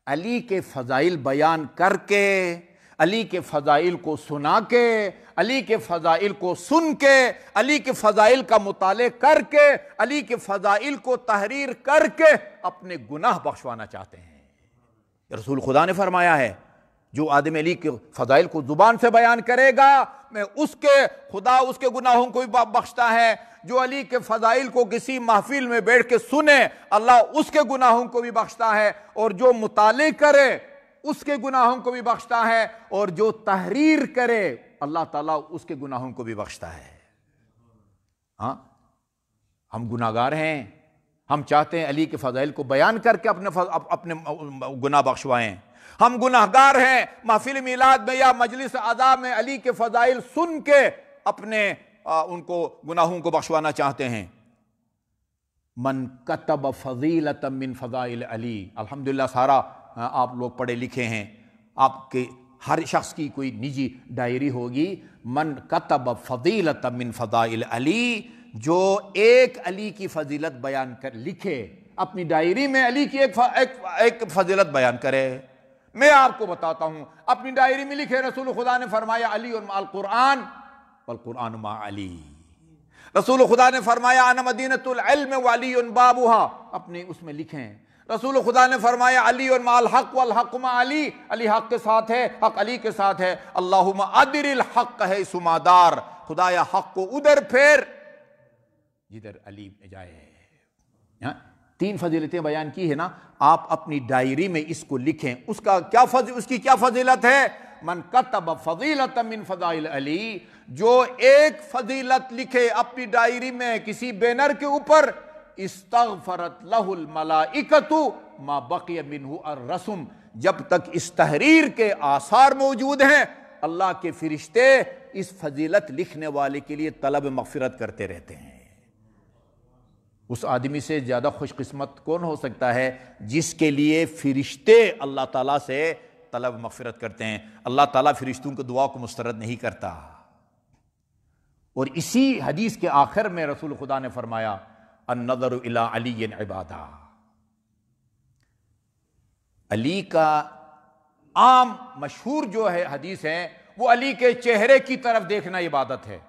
علی کے فضائل بیان کر کے، علی کے فضائل کو سنا کے، علی کے فضائل کو سن کے، علی کے فضائل کا مطالعہ کر کے، علی کے فضائل کو تحریر کر کے اپنے گناہ بخشوانا چاہتے ہیں۔ رسول خدا نے فرمایا ہے جو آدمی علی کے فضائل کو زبان سے بیان کرے گا میں خدا اس کے گناہوں کو بھی بخشتا ہے، جو علی کے فضائل کو کسی محفل میں بیٹھ کے سنے اللہ اس کے گناہوں کو بھی بخشتا ہے، اور جو مطالعہ کرے اس کے گناہوں کو بھی بخشتا ہے، اور جو تحریر کرے اللہ تعالیٰ اس کے گناہوں کو بھی بخشتا ہے۔ ہاں، ہم گناہگار ہیں، ہم چاہتے ہیں علی کے فضائل کو بیان کر کے اپنے گناہ بخشوائیں۔ ہم گناہگار ہیں، محفل میلاد میں یا مجلس عزا میں علی کے فضائل سن کے اپنے ان کو گناہوں کو بخشوانا چاہتے ہیں۔ من کتب فضیلۃ من فضائل علی، الحمدللہ سارا آپ لوگ پڑھے لکھے ہیں، آپ کے ہر شخص کی کوئی نجی ڈائری ہوگی۔ من کتب فضیلۃ من فضائل علی، جو ایک علی کی فضیلت بیان کر لکھے اپنی ڈائری میں، علی کی ایک فضیلت بیان کرے۔ میں آپ کو بتاتا ہوں، اپنی ڈائری میں لکھے رسول خدا نے فرمایا علی مع القرآن والقرآن مع علی۔ رسول خدا نے فرمایا انا مدینۃ العلم وعلی بابها، اپنے اس میں لکھیں۔ رسول خدا نے فرمایا علی مع الحق والحق مع علی، علی حق کے ساتھ ہے، حق علی کے ساتھ ہے۔ اللہم ادر الحق حیث ما دار، خدایا حق کو ادھر پھیر جدھر علی جائے۔ 3 فضیلتیں بیان کی ہے نا، آپ اپنی ڈائری میں اس کو لکھیں. اس کی کیا فضیلت ہے؟ من کتب فضیلۃ من فضائل علی، جو ایک فضیلت لکھے اپنی ڈائری میں کسی بینر کے اوپر، استغفرت لہ الملائکۃ ما بقی منہ الرسم، جب تک اس تحریر کے آثار موجود ہیں اللہ کے فرشتے اس فضیلت لکھنے والے کے لیے طلب مغفرت کرتے رہتے ہیں. اس آدمی سے زیادہ خوش قسمت کون ہو سکتا ہے جس کے لیے فرشتے اللہ تعالیٰ سے طلب مغفرت کرتے ہیں. اللہ تعالیٰ فرشتوں کو دعا کو مسترد نہیں کرتا. اور اسی حدیث کے آخر میں رسول خدا نے فرمایا النظر الی علی عبادہ، علی کا عام مشہور جو ہے حدیث ہے وہ علی کے چہرے کی طرف دیکھنا عبادت ہے.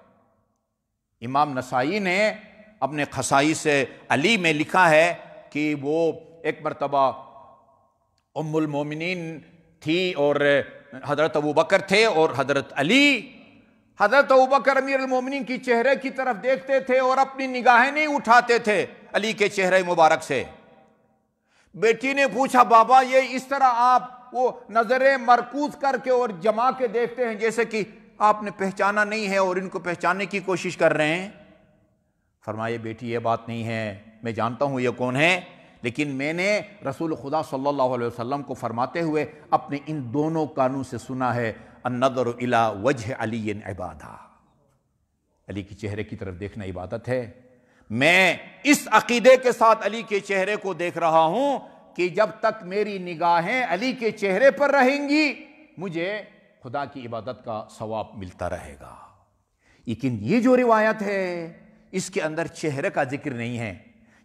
امام نسائی نے اپنے خصائص علی میں لکھا ہے کہ وہ ایک مرتبہ ام المومنین تھی اور حضرت ابوبکر تھے، اور حضرت ابوبکر امیر المومنین کی چہرے کی طرف دیکھتے تھے اور اپنی نگاہیں نہیں اٹھاتے تھے علی کے چہرے مبارک سے. بیٹی نے پوچھا بابا یہ اس طرح آپ وہ نظریں مرکوز کر کے اور جما کے دیکھتے ہیں جیسے کہ آپ نے پہچانا نہیں ہے اور ان کو پہچاننے کی کوشش کر رہے ہیں؟ فرمایا بیٹی یہ بات نہیں ہے، میں جانتا ہوں یہ کون ہے، لیکن میں نے رسول خدا صلی اللہ علیہ وسلم کو فرماتے ہوئے اپنے ان دونوں کانوں سے سنا ہے النظر الی وجہ علی عبادہ، علی کے چہرے کی طرف دیکھنا عبادت ہے. میں اس عقیدے کے ساتھ علی کے چہرے کو دیکھ رہا ہوں کہ جب تک میری نگاہیں علی کے چہرے پر رہیں گی مجھے خدا کی عبادت کا ثواب ملتا رہے گا. لیکن یہ جو روایت ہے اس کے اندر چہرے کا ذکر نہیں ہے.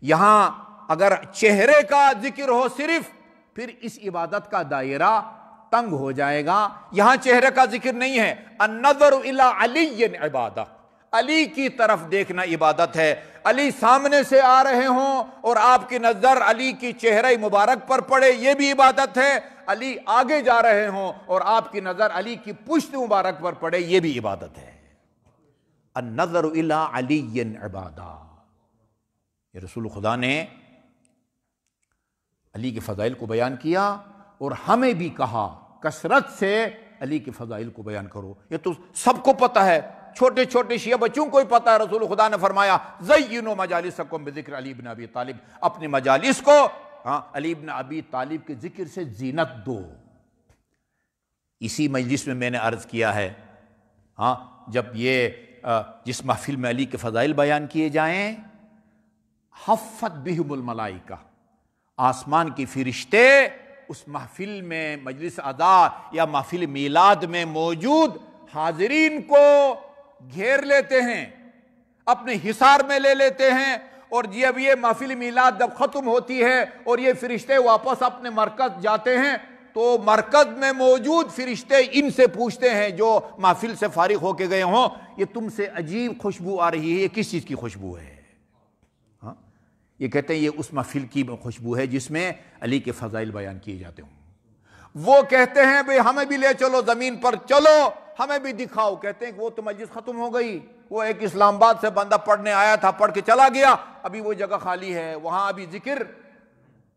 یہاں اگر چہرے کا ذکر ہو صرف پھر اس عبادت کا دائرہ تنگ ہو جائے گا. یہاں چہرے کا ذکر نہیں ہے. النظر الی علی عبادہ، علی کی طرف دیکھنا عبادت ہے. علی سامنے سے آ رہے ہوں اور آپ کی نظر علی کی چہرہ مبارک پر پڑے یہ بھی عبادت ہے. علی آگے جا رہے ہوں اور آپ کی نظر علی کی پشت مبارک پر پڑے یہ بھی عبادت ہے. النظر الی علی عبادہ. یہ رسول خدا نے علی کے فضائل کو بیان کیا اور ہمیں بھی کہا کثرت سے علی کے فضائل کو بیان کرو. یہ تو سب کو پتہ ہے، چھوٹے چھوٹے شیعہ بچوں کو ہی پتہ ہے. رسول خدا نے فرمایا زینوا مجالسکم بذکر علی بن ابی طالب، اپنے مجالس کو علی بن ابی طالب کے ذکر سے زینت دو. اسی مجلس میں میں نے عرض کیا ہے جب یہ جس محفل میں علی کے فضائل بیان کیے جائیں حفت بہم الملائکہ، آسمان کی فرشتے اس محفل میں مجلس ادا یا محفل میلاد میں موجود حاضرین کو گھیر لیتے ہیں، اپنے حصار میں لے لیتے ہیں. اور جب یہ محفل میلاد جب ختم ہوتی ہے اور یہ فرشتے واپس اپنے مرکز جاتے ہیں تو مرکز میں موجود فرشتے ان سے پوچھتے ہیں جو محفل سے فارغ ہو کے گئے ہوں یہ تم سے عجیب خوشبو آ رہی ہے، یہ کس چیز کی خوشبو ہے؟ یہ کہتے ہیں یہ اس محفل کی خوشبو ہے جس میں علی کے فضائل بیان کیے جاتے ہوں. وہ کہتے ہیں بھئی ہمیں بھی لے چلو زمین پر، چلو ہمیں بھی دکھاؤ. کہتے ہیں کہ وہ تو مجلس ختم ہو گئی، وہ ایک اسلام آباد سے بندہ پڑھنے آیا تھا، پڑھ کے چلا گیا، ابھی وہ جگہ خالی ہے، وہاں ابھی ذکر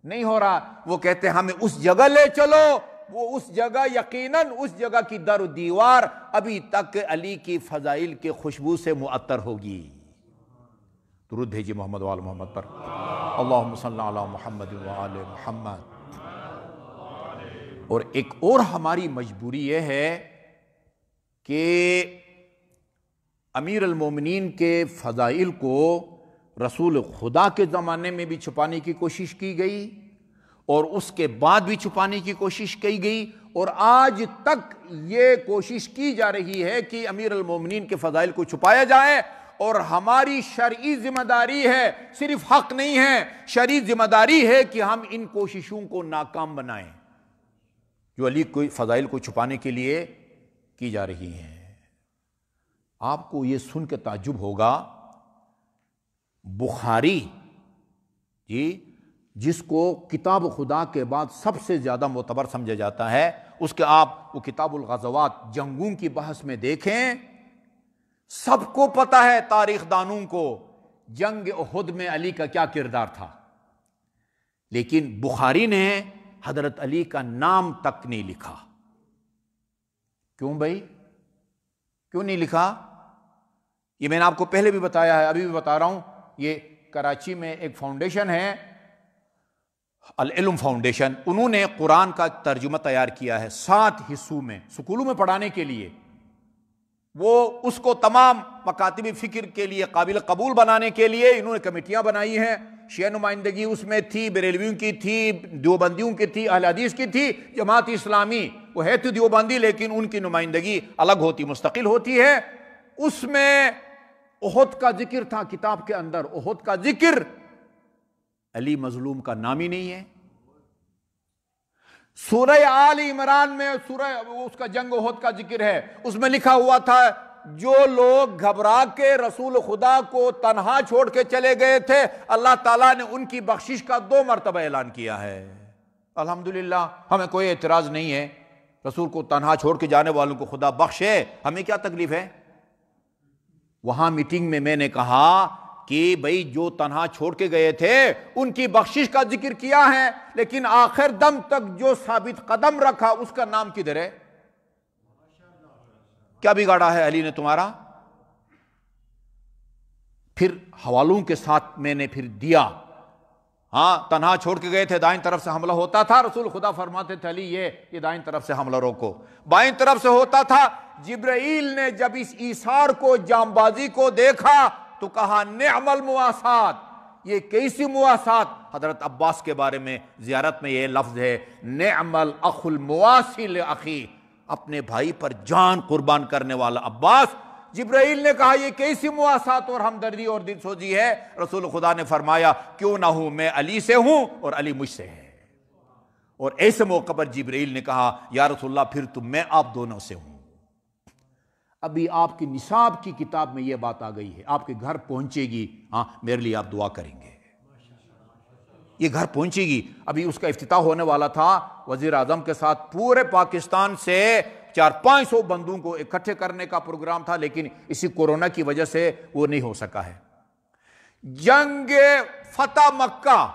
نہیں ہو رہا. وہ کہتے ہیں ہمیں اس جگہ لے چلو. وہ اس جگہ یقیناً اس جگہ کی در و دیوار ابھی تک علی کی فضائل کے خوشبو سے معطر ہوگی. درود بھیجیے محمد وآل محمد پر. اللہم صلی علی محمد وآل محمد. اور ایک اور ہماری مجبوری یہ ہے کہ امیر المومنین کے فضائل کو رسول خدا کے زمانے میں بھی چھپانے کی کوشش کی گئی اور اس کے بعد بھی چھپانے کی کوشش کی گئی اور آج تک یہ کوشش کی جا رہی ہے کہ امیر المومنین کے فضائل کو چھپایا جائے. اور ہماری شرعی ذمہ داری ہے، صرف حق نہیں ہے، شرعی ذمہ داری ہے کہ ہم ان کوششوں کو ناکام بنائیں جو علی کو فضائل کو چھپانے کے لیے کی جا رہی ہیں. آپ کو یہ سن کے تعجب ہوگا، بخاری جس کو کتاب خدا کے بعد سب سے زیادہ معتبر سمجھا جاتا ہے، اس کے آپ وہ کتاب الغزوات جنگوں کی بحث میں دیکھیں. سب کو پتہ ہے تاریخ دانوں کو جنگ احد میں علی کا کیا کردار تھا. لیکن بخاری نے حضرت علی کا نام تک نہیں لکھا. کیوں بھائی؟ کیوں نہیں لکھا؟ یہ میں نے آپ کو پہلے بھی بتایا ہے، ابھی بھی بتا رہا ہوں. یہ کراچی میں ایک فاؤنڈیشن ہے، العلم فاؤنڈیشن، انہوں نے قرآن کا ترجمہ تیار کیا ہے 7 حصوں میں اسکولوں میں پڑھانے کے لیے. وہ اس کو تمام مکاتب فکر کے لیے قابل قبول بنانے کے لیے انہوں نے کمیٹیاں بنائی ہیں. شیعہ نمائندگی اس میں تھی، بریلویوں کی تھی، دیوبندیوں کی تھی، اہل حدیث کی تھی. جماعت اسلامی وہ ہے تو دیوبندی لیکن ان کی نمائندگی الگ ہوتی، مستقل ہوتی ہے. اس میں احد کا ذکر تھا کتاب کے اندر. احد کا ذکر، علی مظلوم کا نام ہی نہیں ہے. سورہ آل عمران میں سورہ اس کا جنگ احد کا ذکر ہے، اس میں لکھا ہوا تھا جو لوگ گھبرا کے رسول خدا کو تنہا چھوڑ کے چلے گئے تھے، اللہ تعالیٰ نے ان کی بخشش کا 2 مرتبہ اعلان کیا ہے. الحمدللہ ہمیں کوئی اعتراض نہیں ہے، رسول کو تنہا چھوڑ کے جانے والوں کو خدا بخشے، ہمیں کیا تکلیف ہے. وہاں میٹنگ میں میں نے کہا کہ بھئی جو تنہا چھوڑ کے گئے تھے ان کی بخشش کا ذکر کیا ہے، لیکن آخر دم تک جو ثابت قدم رکھا اس کا نام کدھر ہے؟ کیا بگاڑا ہے علی نے تمہارا؟ پھر حوالوں کے ساتھ میں نے پھر دیا. ہاں تنہا چھوڑ کے گئے تھے، دائیں طرف سے حملہ ہوتا تھا، رسول خدا فرماتے تھے علی یہ دائیں طرف سے حملہ روکو. بائیں طرف سے ہوتا تھا. جبرائیل نے جب اس ایثار کو، جانبازی کو دیکھا تو کہا نعم المواسات، یہ کیسی مواسات. حضرت عباس کے بارے میں زیارت میں یہ لفظ ہے نعم الاخ المواسی لاخی، اپنے بھائی پر جان قربان کرنے والا عباس. جبرائیل نے کہا یہ کیسی مواسات اور ہمدردی اور دل سوزی ہے. رسول خدا نے فرمایا کیوں نہ ہوں، میں علی سے ہوں اور علی مجھ سے ہے. اور ایسے موقع پر جبرائیل نے کہا یا رسول اللہ پھر تو میں آپ دونوں سے ہوں. ابھی آپ کی نصاب کی کتاب میں یہ بات آ گئی ہے، آپ کے گھر پہنچے گی. ہاں میرے لیے آپ دعا کریں گے، یہ گھر پہنچے گی. ابھی اس کا افتتاح ہونے والا تھا، وزیر اعظم کے ساتھ پورے پاکستان سے 400-500 بندوں کو اکٹھے کرنے کا پروگرام تھا، لیکن اسی کورونا کی وجہ سے وہ نہیں ہو سکا ہے. جنگ فتح مکہ،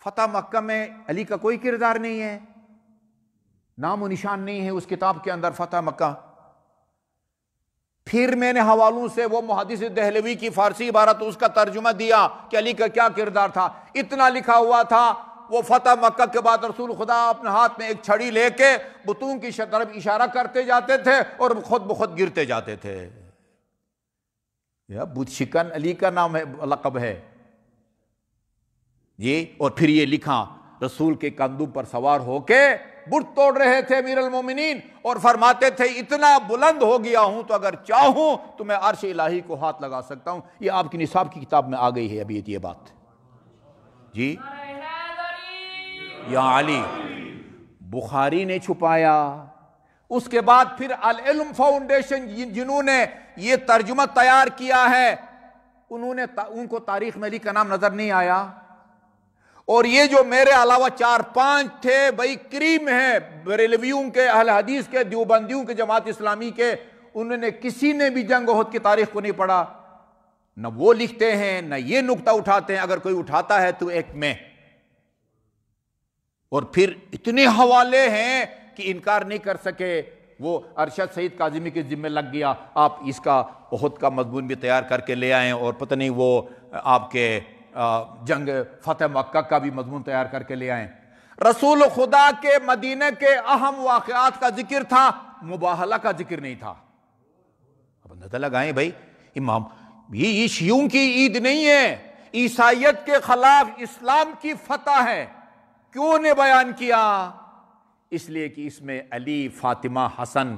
فتح مکہ میں علی کا کوئی کردار نہیں ہے، نام و نشان نہیں ہے اس کتاب کے اندر فتح مکہ. پھر میں نے حوالوں سے وہ محدث دہلوی کی فارسی عبارت اس کا ترجمہ دیا کہ علی کا کیا کردار تھا. اتنا لکھا ہوا تھا وہ فتح مکہ کے بعد رسول خدا اپنے ہاتھ میں ایک چھڑی لے کے بتوں کی طرف اشارہ کرتے جاتے تھے اور خود بخود گرتے جاتے تھے. بت شکن علی کا نام ہے، لقب ہے یہ. اور پھر یہ لکھا رسول کے کندھوں پر سوار ہو کے بت توڑ رہے تھے امیر المومنین، اور فرماتے تھے اتنا بلند ہو گیا ہوں تو اگر چاہوں تو میں عرش الہی کو ہاتھ لگا سکتا ہوں. یہ آپ کی نصاب کی کتاب میں آ گئی ہے ابھی یہ بات. جی یا علی بخاری نے چھپایا. اس کے بعد پھر العلم فاؤنڈیشن جنہوں نے یہ ترجمہ تیار کیا ہے ان کو تاریخ میں علی کا نام نظر نہیں آیا. اور یہ جو میرے علاوہ 4-5 تھے بھائی کریم ہیں، بریلویوں کے، اہل حدیث کے، دیوبندیوں کے، جماعت اسلامی کے، انہوں نے کسی نے بھی جنگ احد کی تاریخ کو نہیں پڑھا. نہ وہ لکھتے ہیں نہ یہ نقطہ اٹھاتے ہیں، اگر کوئی اٹھاتا ہے تو ایک میں. اور پھر اتنے حوالے ہیں کہ انکار نہیں کر سکے. وہ ارشد سعید کاظمی کے ذمہ لگ گیا آپ اس کا احد کا مضمون بھی تیار کر کے لے آئیں، اور پتہ نہیں وہ آپ کے جنگ فتح مکہ کا بھی مضمون تیار کر کے لے آئیں. رسول خدا کے مدینہ کے اہم واقعات کا ذکر تھا، مباہلہ کا ذکر نہیں تھا. اب اندازہ لگائیں بھائی، امام یہ شیعوں کی عید نہیں ہے، عیسائیت کے خلاف اسلام کی فتح ہے. کیوں نے بیان کیا؟ اس لیے کہ اس میں علی، فاطمہ، حسن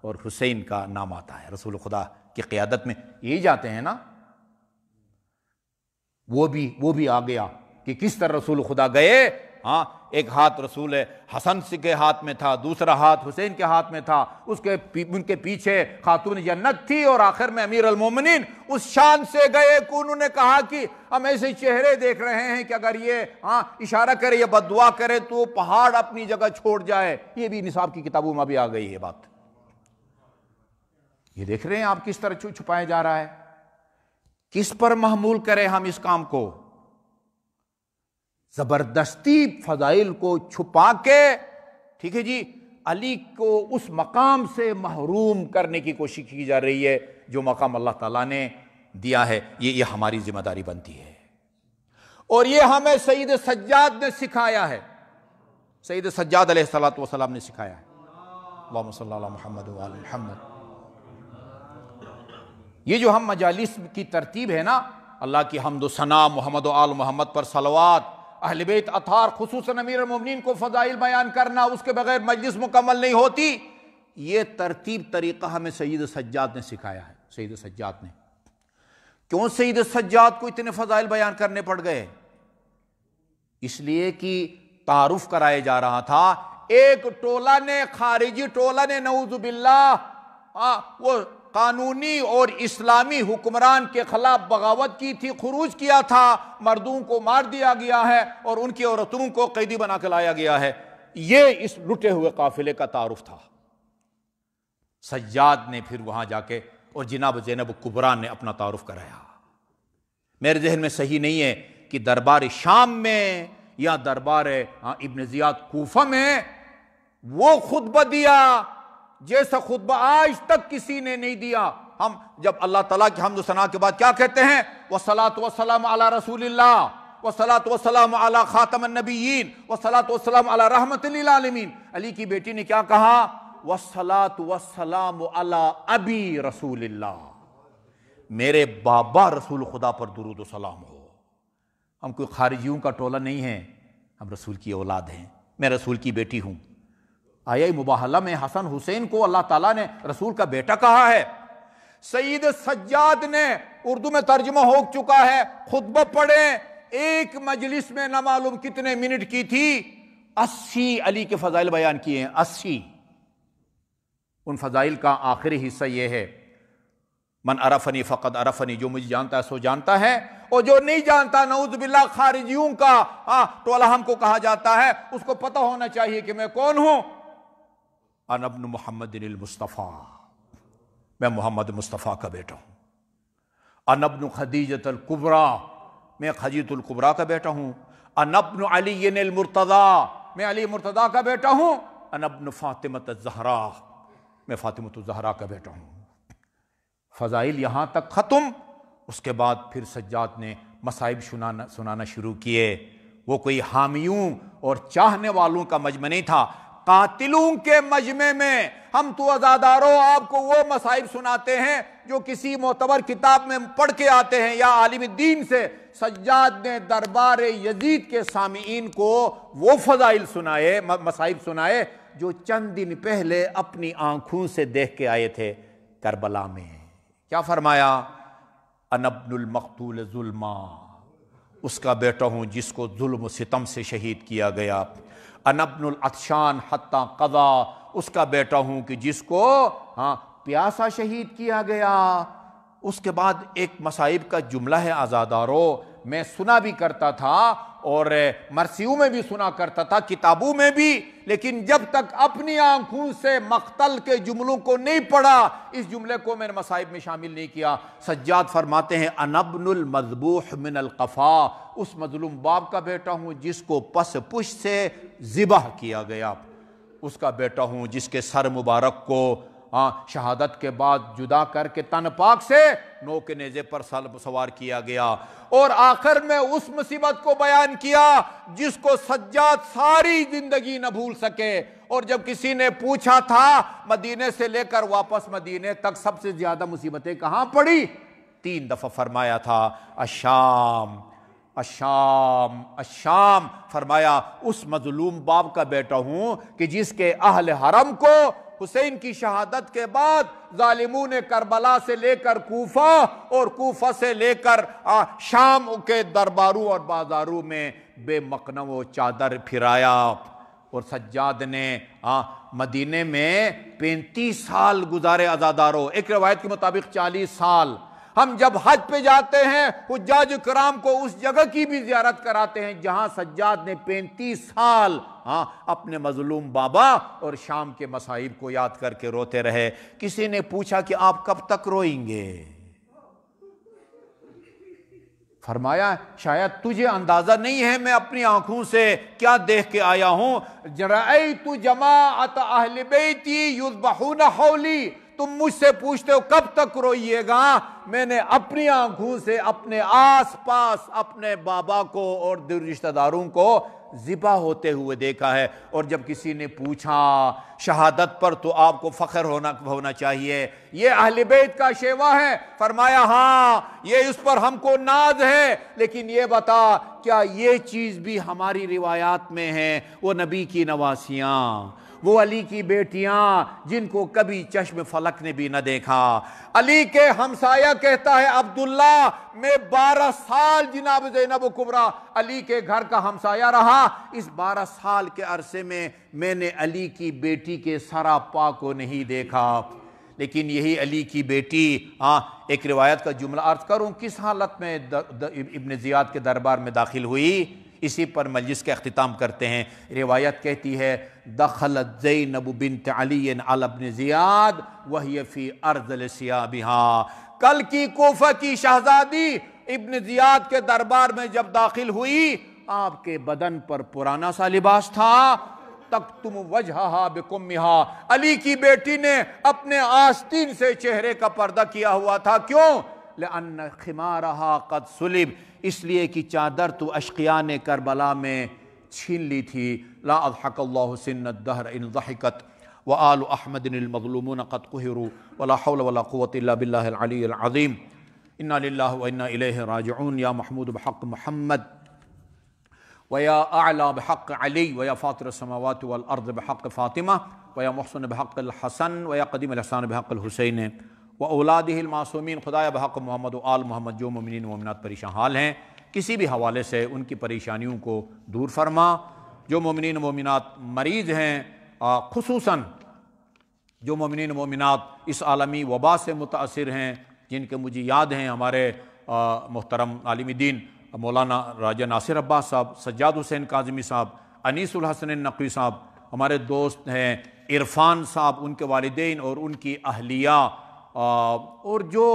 اور حسین کا نام آتا ہے. رسول خدا کی قیادت میں یہی جاتے ہیں نا. وہ بھی آ گیا کہ کس طرح رسول خدا گئے. ہاں ایک ہاتھ رسول حسن کے ہاتھ میں تھا، دوسرا ہاتھ حسین کے ہاتھ میں تھا، ان کے پیچھے خاتون جنت تھی، اور آخر میں امیر المومنین. اس شان سے گئے کہ انہوں نے کہا کہ ہم ایسے چہرے دیکھ رہے ہیں کہ اگر یہ اشارہ کرے یا بد دعا کرے تو پہاڑ اپنی جگہ چھوڑ جائے. یہ بھی نصاب کی کتابوں میں بھی آ گئی ہے بات. یہ دیکھ رہے ہیں آپ کس طرح چھپایا جا رہا ہے. کس پر محمول کریں ہم اس کام کو؟ زبردستی فضائل کو چھپا کے، ٹھیک ہے جی، علی کو اس مقام سے محروم کرنے کی کوشش کی جا رہی ہے جو مقام اللہ تعالیٰ نے دیا ہے۔ یہ ہماری ذمہ داری بنتی ہے، اور یہ ہمیں سید سجاد نے سکھایا ہے، سید سجاد علیہ الصلوۃ والسلام نے سکھایا ہے۔ اللہم صلی علی محمد وعلی محمد۔ یہ جو ہم مجالس کی ترتیب ہے نا، اللہ کی حمد و ثنا، محمد و آل محمد پر صلوات، اہل بیت اطہار خصوصاً امیر المومنین کو فضائل بیان کرنا، اس کے بغیر مجلس مکمل نہیں ہوتی، یہ ترتیب طریقہ ہمیں سید سجاد نے سکھایا ہے۔ سید سجاد نے کیوں سید سجاد کو اتنے فضائل بیان کرنے پڑ گئے؟ اس لیے کہ تعارف کرائے جا رہا تھا، ایک ٹولہ نے، خارجی ٹولہ نے، نعوذ باللہ، وہ قانونی اور اسلامی حکمران کے خلاف بغاوت کی تھی، خروج کیا تھا، مردوں کو مار دیا گیا ہے اور ان کی عورتوں کو قیدی بنا کے لایا گیا ہے۔ یہ اس لٹے ہوئے قافلے کا تعارف تھا۔ سجاد نے پھر وہاں جا کے اور جناب زینب کبریٰ نے اپنا تعارف کرایا۔ میرے ذہن میں صحیح نہیں ہے کہ دربار شام میں یا دربار ابن زیاد کوفہ میں وہ خطبہ دیا جیسا خطبہ آج تک کسی نے نہیں دیا۔ ہم جب اللہ تعالیٰ کی حمد و ثنا کے بعد کیا کہتے ہیں؟ والصلاۃ والسلام علی رسول اللہ، والصلاۃ والسلام علی خاتم النبیین، والصلاۃ والسلام علی رحمت للعالمین۔ علی کی بیٹی نے کیا کہا؟ والصلاۃ والسلام علی ابی رسول اللہ، میرے بابا رسول خدا پر درود و سلام ہو۔ ہم کوئی خارجیوں کا ٹولہ نہیں ہیں، ہم رسول کی اولاد ہیں، میں رسول کی بیٹی ہوں۔ آیہ مباہلہ میں حسن حسین کو اللہ تعالیٰ نے رسول کا بیٹا کہا ہے۔ سید سجاد نے، اردو میں ترجمہ ہو چکا ہے، خطبہ پڑھیں، ایک مجلس میں نہ معلوم کتنے منٹ کی تھی، 80 علی کے فضائل بیان کیے ہیں، 80۔ ان فضائل کا آخری حصہ یہ ہے، من عرفنی فقد عرفنی، جو مجھے جانتا ہے سو جانتا ہے، اور جو نہیں جانتا، نعوذ باللہ خارجیوں کا ٹولہ ہم کو کہا جاتا ہے، اس کو پتہ ہونا چاہیے کہ میں کون ہوں۔ انا ابن محمد المصطفیٰ، میں محمد مصطفیٰ کا بیٹا ہوں۔ انا ابن خدیجۃ الکبریٰ، میں خدیجۃ الکبریٰ کا بیٹا ہوں۔ انا ابن علی المرتضیٰ، میں علی مرتضیٰ کا بیٹا ہوں۔ انا ابن فاطمۃ الزہراء، میں فاطمۃ الزہراء کا بیٹا ہوں۔ فضائل یہاں تک ختم۔ اس کے بعد پھر سجاد نے مصائب سنانا شروع کیے۔ وہ کوئی حامیوں اور چاہنے والوں کا مجمع نہیں تھا، قاتلوں کے مجمع میں ہم تو عزاداروں آپ کو وہ مصائب سناتے ہیں جو کسی معتبر کتاب میں پڑھ کے آتے ہیں یا عالم دین سے۔ سجاد نے دربار یزید کے سامعین کو وہ فضائل سنائے، مصائب سنائے جو چند دن پہلے اپنی آنکھوں سے دیکھ کے آئے تھے کربلا میں۔ کیا فرمایا؟ انا ابن المقتول ظلما، اس کا بیٹا ہوں جس کو ظلم و ستم سے شہید کیا گیا۔ انا ابن العطشان حتی قضا، اس کا بیٹا ہوں کہ جس کو پیاسا شہید کیا گیا۔ اس کے بعد ایک مصائب کا جملہ ہے عزادارو، میں سنا بھی کرتا تھا اور مرثیوں میں بھی سنا کرتا تھا، کتابوں میں بھی، لیکن جب تک اپنی آنکھوں سے مقتل کے جملوں کو نہیں پڑھا، اس جملے کو میں نے مصائب میں شامل نہیں کیا۔ سجاد فرماتے ہیں انا ابن المذبوح من القفا، اس مظلوم باپ کا بیٹا ہوں جس کو پس پشت سے ذبح کیا گیا، اس کا بیٹا ہوں جس کے سر مبارک کو شہادت کے بعد جدا کر کے تن پاک سے نو کے نیزے پر سوار کیا گیا، اور آخر میں اس مصیبت کو بیان کیا جس کو سجاد ساری زندگی نہ بھول سکے۔ اور جب کسی نے پوچھا تھا مدینے سے لے کر واپس مدینے تک سب سے زیادہ مصیبتیں کہاں پڑی، 3 دفعہ فرمایا تھا الشام الشام الشام، فرمایا اس مظلوم باپ کا بیٹا ہوں کہ جس کے اہل حرم کو حسین کی شہادت کے بعد ظالموں نے کربلا سے لے کر کوفہ اور کوفہ سے لے کر شام کے درباروں اور بازاروں میں بے مقنم و چادر پھرایا۔ اور سجاد نے مدینے میں 35 سال گزارے عزاداروں، ایک روایت کے مطابق 40 سال۔ ہم جب حج پہ جاتے ہیں حجاج کرام کو اس جگہ کی بھی زیارت کراتے ہیں جہاں سجاد نے 35 سال اپنے مظلوم بابا اور شام کے مصائب کو یاد کر کے روتے رہے۔ کسی نے پوچھا کہ آپ کب تک روئیں گے؟ فرمایا شاید تجھے اندازہ نہیں ہے میں اپنی آنکھوں سے کیا دیکھ کے آیا ہوں، رأیت جماعت اہل بیتی یذبحون حولی، تم مجھ سے پوچھتے ہو کب تک روئیے گا، میں نے اپنی آنکھوں سے اپنے آس پاس اپنے بابا کو اور رشتہ داروں کو ذبح ہوتے ہوئے دیکھا ہے۔ اور جب کسی نے پوچھا شہادت پر تو آپ کو فخر ہونا چاہیے، یہ اہل بیت کا شیوا ہے؟ فرمایا ہاں یہ اس پر ہم کو ناز ہے، لیکن یہ بتا کیا یہ چیز بھی ہماری روایات میں ہے؟ وہ نبی کی نواسیاں، وہ علی کی بیٹیاں جن کو کبھی چشم فلک نے بھی نہ دیکھا۔ علی کے ہمسایہ کہتا ہے عبداللہ میں 12 سال جناب زینب کبریٰ علی کے گھر کا ہمسایہ رہا، اس 12 سال کے عرصے میں نے علی کی بیٹی کے سراپا کو نہیں دیکھا، لیکن یہی علی کی بیٹی ایک روایت کا جملہ عرض کروں کس حالت میں ابن زیاد کے دربار میں داخل ہوئی، اسی پر مجلس کا اختتام کرتے ہیں۔ روایت کہتی ہے دخلت زینب بنت علی علی ابن زیاد وہی فی ارذل ثیابها، کل کی کوفہ کی شہزادی ابن زیاد کے دربار میں جب داخل ہوئی، آپ کے بدن پر پرانا سا لباس تھا، تکتم وجہہا بکمہا، علی کی بیٹی نے اپنے آستین سے چہرے کا پردہ کیا ہوا تھا، کیوں؟ لأن خمارہا قد سلب، اس لیے کہ چادر تو اشقیاء نے کربلا میں چھین لی تھی۔ لا اضحک اللہ سن الدہر ان ضحکت وآل احمد المظلومون قد قہروا ولا حول ولا قوة الا باللہ العلی العظیم، انا للہ وانا الیہ راجعون۔ یا محمود بحق محمد، ویا اعلی بحق علی، ویا فاطر السماوات والارض بحق فاطمہ، ویا محسن بحق الحسن، ویا قدیم الاحسان بحق الحسین، واولادہ المعصومین، خدایا بحق محمد و آل محمد جو مومنین و مومنات پریشان حال ہیں کسی بھی حوالے سے ان کی پریشانیوں کو دور فرما، جو مومنین و مومنات مریض ہیں خصوصاً جو مومنین و مومنات اس عالمی وبا سے متاثر ہیں، جن کے مجھے یاد ہیں ہمارے محترم عالم دین مولانا راجہ ناصر عباس صاحب، سجاد حسین کاظمی صاحب، انیس الحسن النقوی صاحب، ہمارے دوست ہیں عرفان صاحب، ان کے والدین اور ان کی اہلیہ، اور جو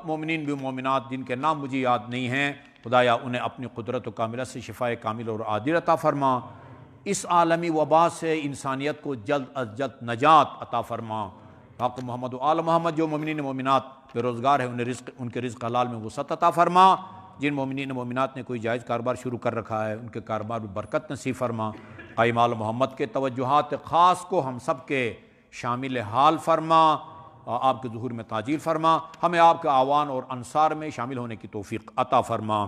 مومنین و مومنات جن کے نام مجھے یاد نہیں ہیں، خدایا انہیں اپنی قدرت و کاملہ سے شفائے کامل اور عاجل عطا فرما، اس عالمی وبا سے انسانیت کو جلد از جلد نجات عطا فرما۔ حق محمد و آل محمد جو مومنین و مومنات بے روزگار ہیں ان کے رزق حلال میں وسعت عطا فرما، جن مومنین و مومنات نے کوئی جائز کاروبار شروع کر رکھا ہے ان کے کاروبار میں برکت نصیب فرما۔ قائم آل محمد کے توجہات خاص کو ہم سب کے شامل حال فرما، آپ کے ظہور میں تاجیل فرما، ہمیں آپ کے اعوان اور انصار میں شامل ہونے کی توفیق عطا فرما۔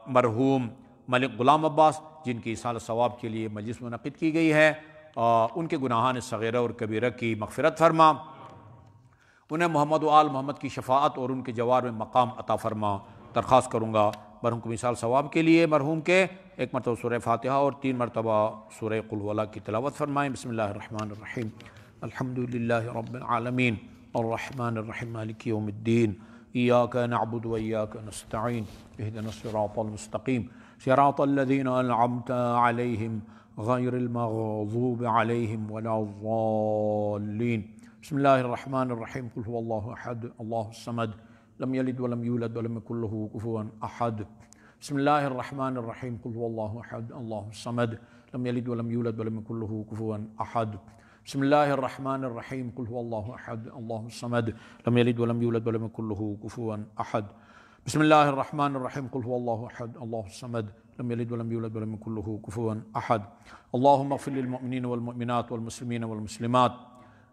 مرحوم ملک غلام عباس جن کی ایصال ثواب کے لیے مجلس منعقد کی گئی ہے، ان کے گناہان صغیرہ اور کبیرہ کی مغفرت فرما، انہیں محمد و آل محمد کی شفاعت اور ان کے جوار میں مقام عطا فرما۔ درخواست کروں گا مرحوم کو ایصال ثواب کے لیے مرحوم کے 1 مرتبہ سورہ فاتحہ اور 3 مرتبہ سورہ قل هو اللہ کی تلاوت فرمائیں۔ بسم اللہ الرحمن الرحیم، الحمد للہ رب العالمین الرحمن الرحیم مالک یوم الدین، ایاک نعبد و ایاک نستعین، اہدنا الصراط المستقیم صراط الذین انعمت علیہم غیر المغضوب علیہم ولا الضالین۔ بسم اللہ الرحمن الرحیم، قل هو اللہ احد اللہ الصمد لم یلد ولم یولد ولم یکن له کفوا احد۔ بسم اللہ الرحمن الرحیم، قل هو اللہ احد اللہ الصمد لم یلد ولم یولد ولم یکن له کفوا احد۔ بسم اللہ الرحمن الرحیم، قل هو اللہ احد اللہ الصمد لم یلد ولم یولد ولم یکن له کفوا احد۔ بسم اللہ الرحمن الرحیم، قل هو اللہ احد اللہ الصمد لم یلد ولم یولد ولم یکن له کفوا احد۔ اللہم اغفر للمؤمنین والمؤمنات والمسلمین والمسلمات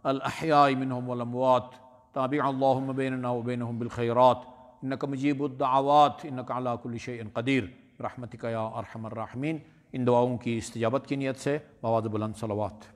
الاحیاء منهم والاموات، تابع اللہم بیننا وبینہم بالخیرات، انک مجیب الدعوات انک علی کل شیء قدیر برحمتک یا ارحم الراحمین۔ ان دعاؤں کی استجابت کی نیت سے بآواز بلند صلوات۔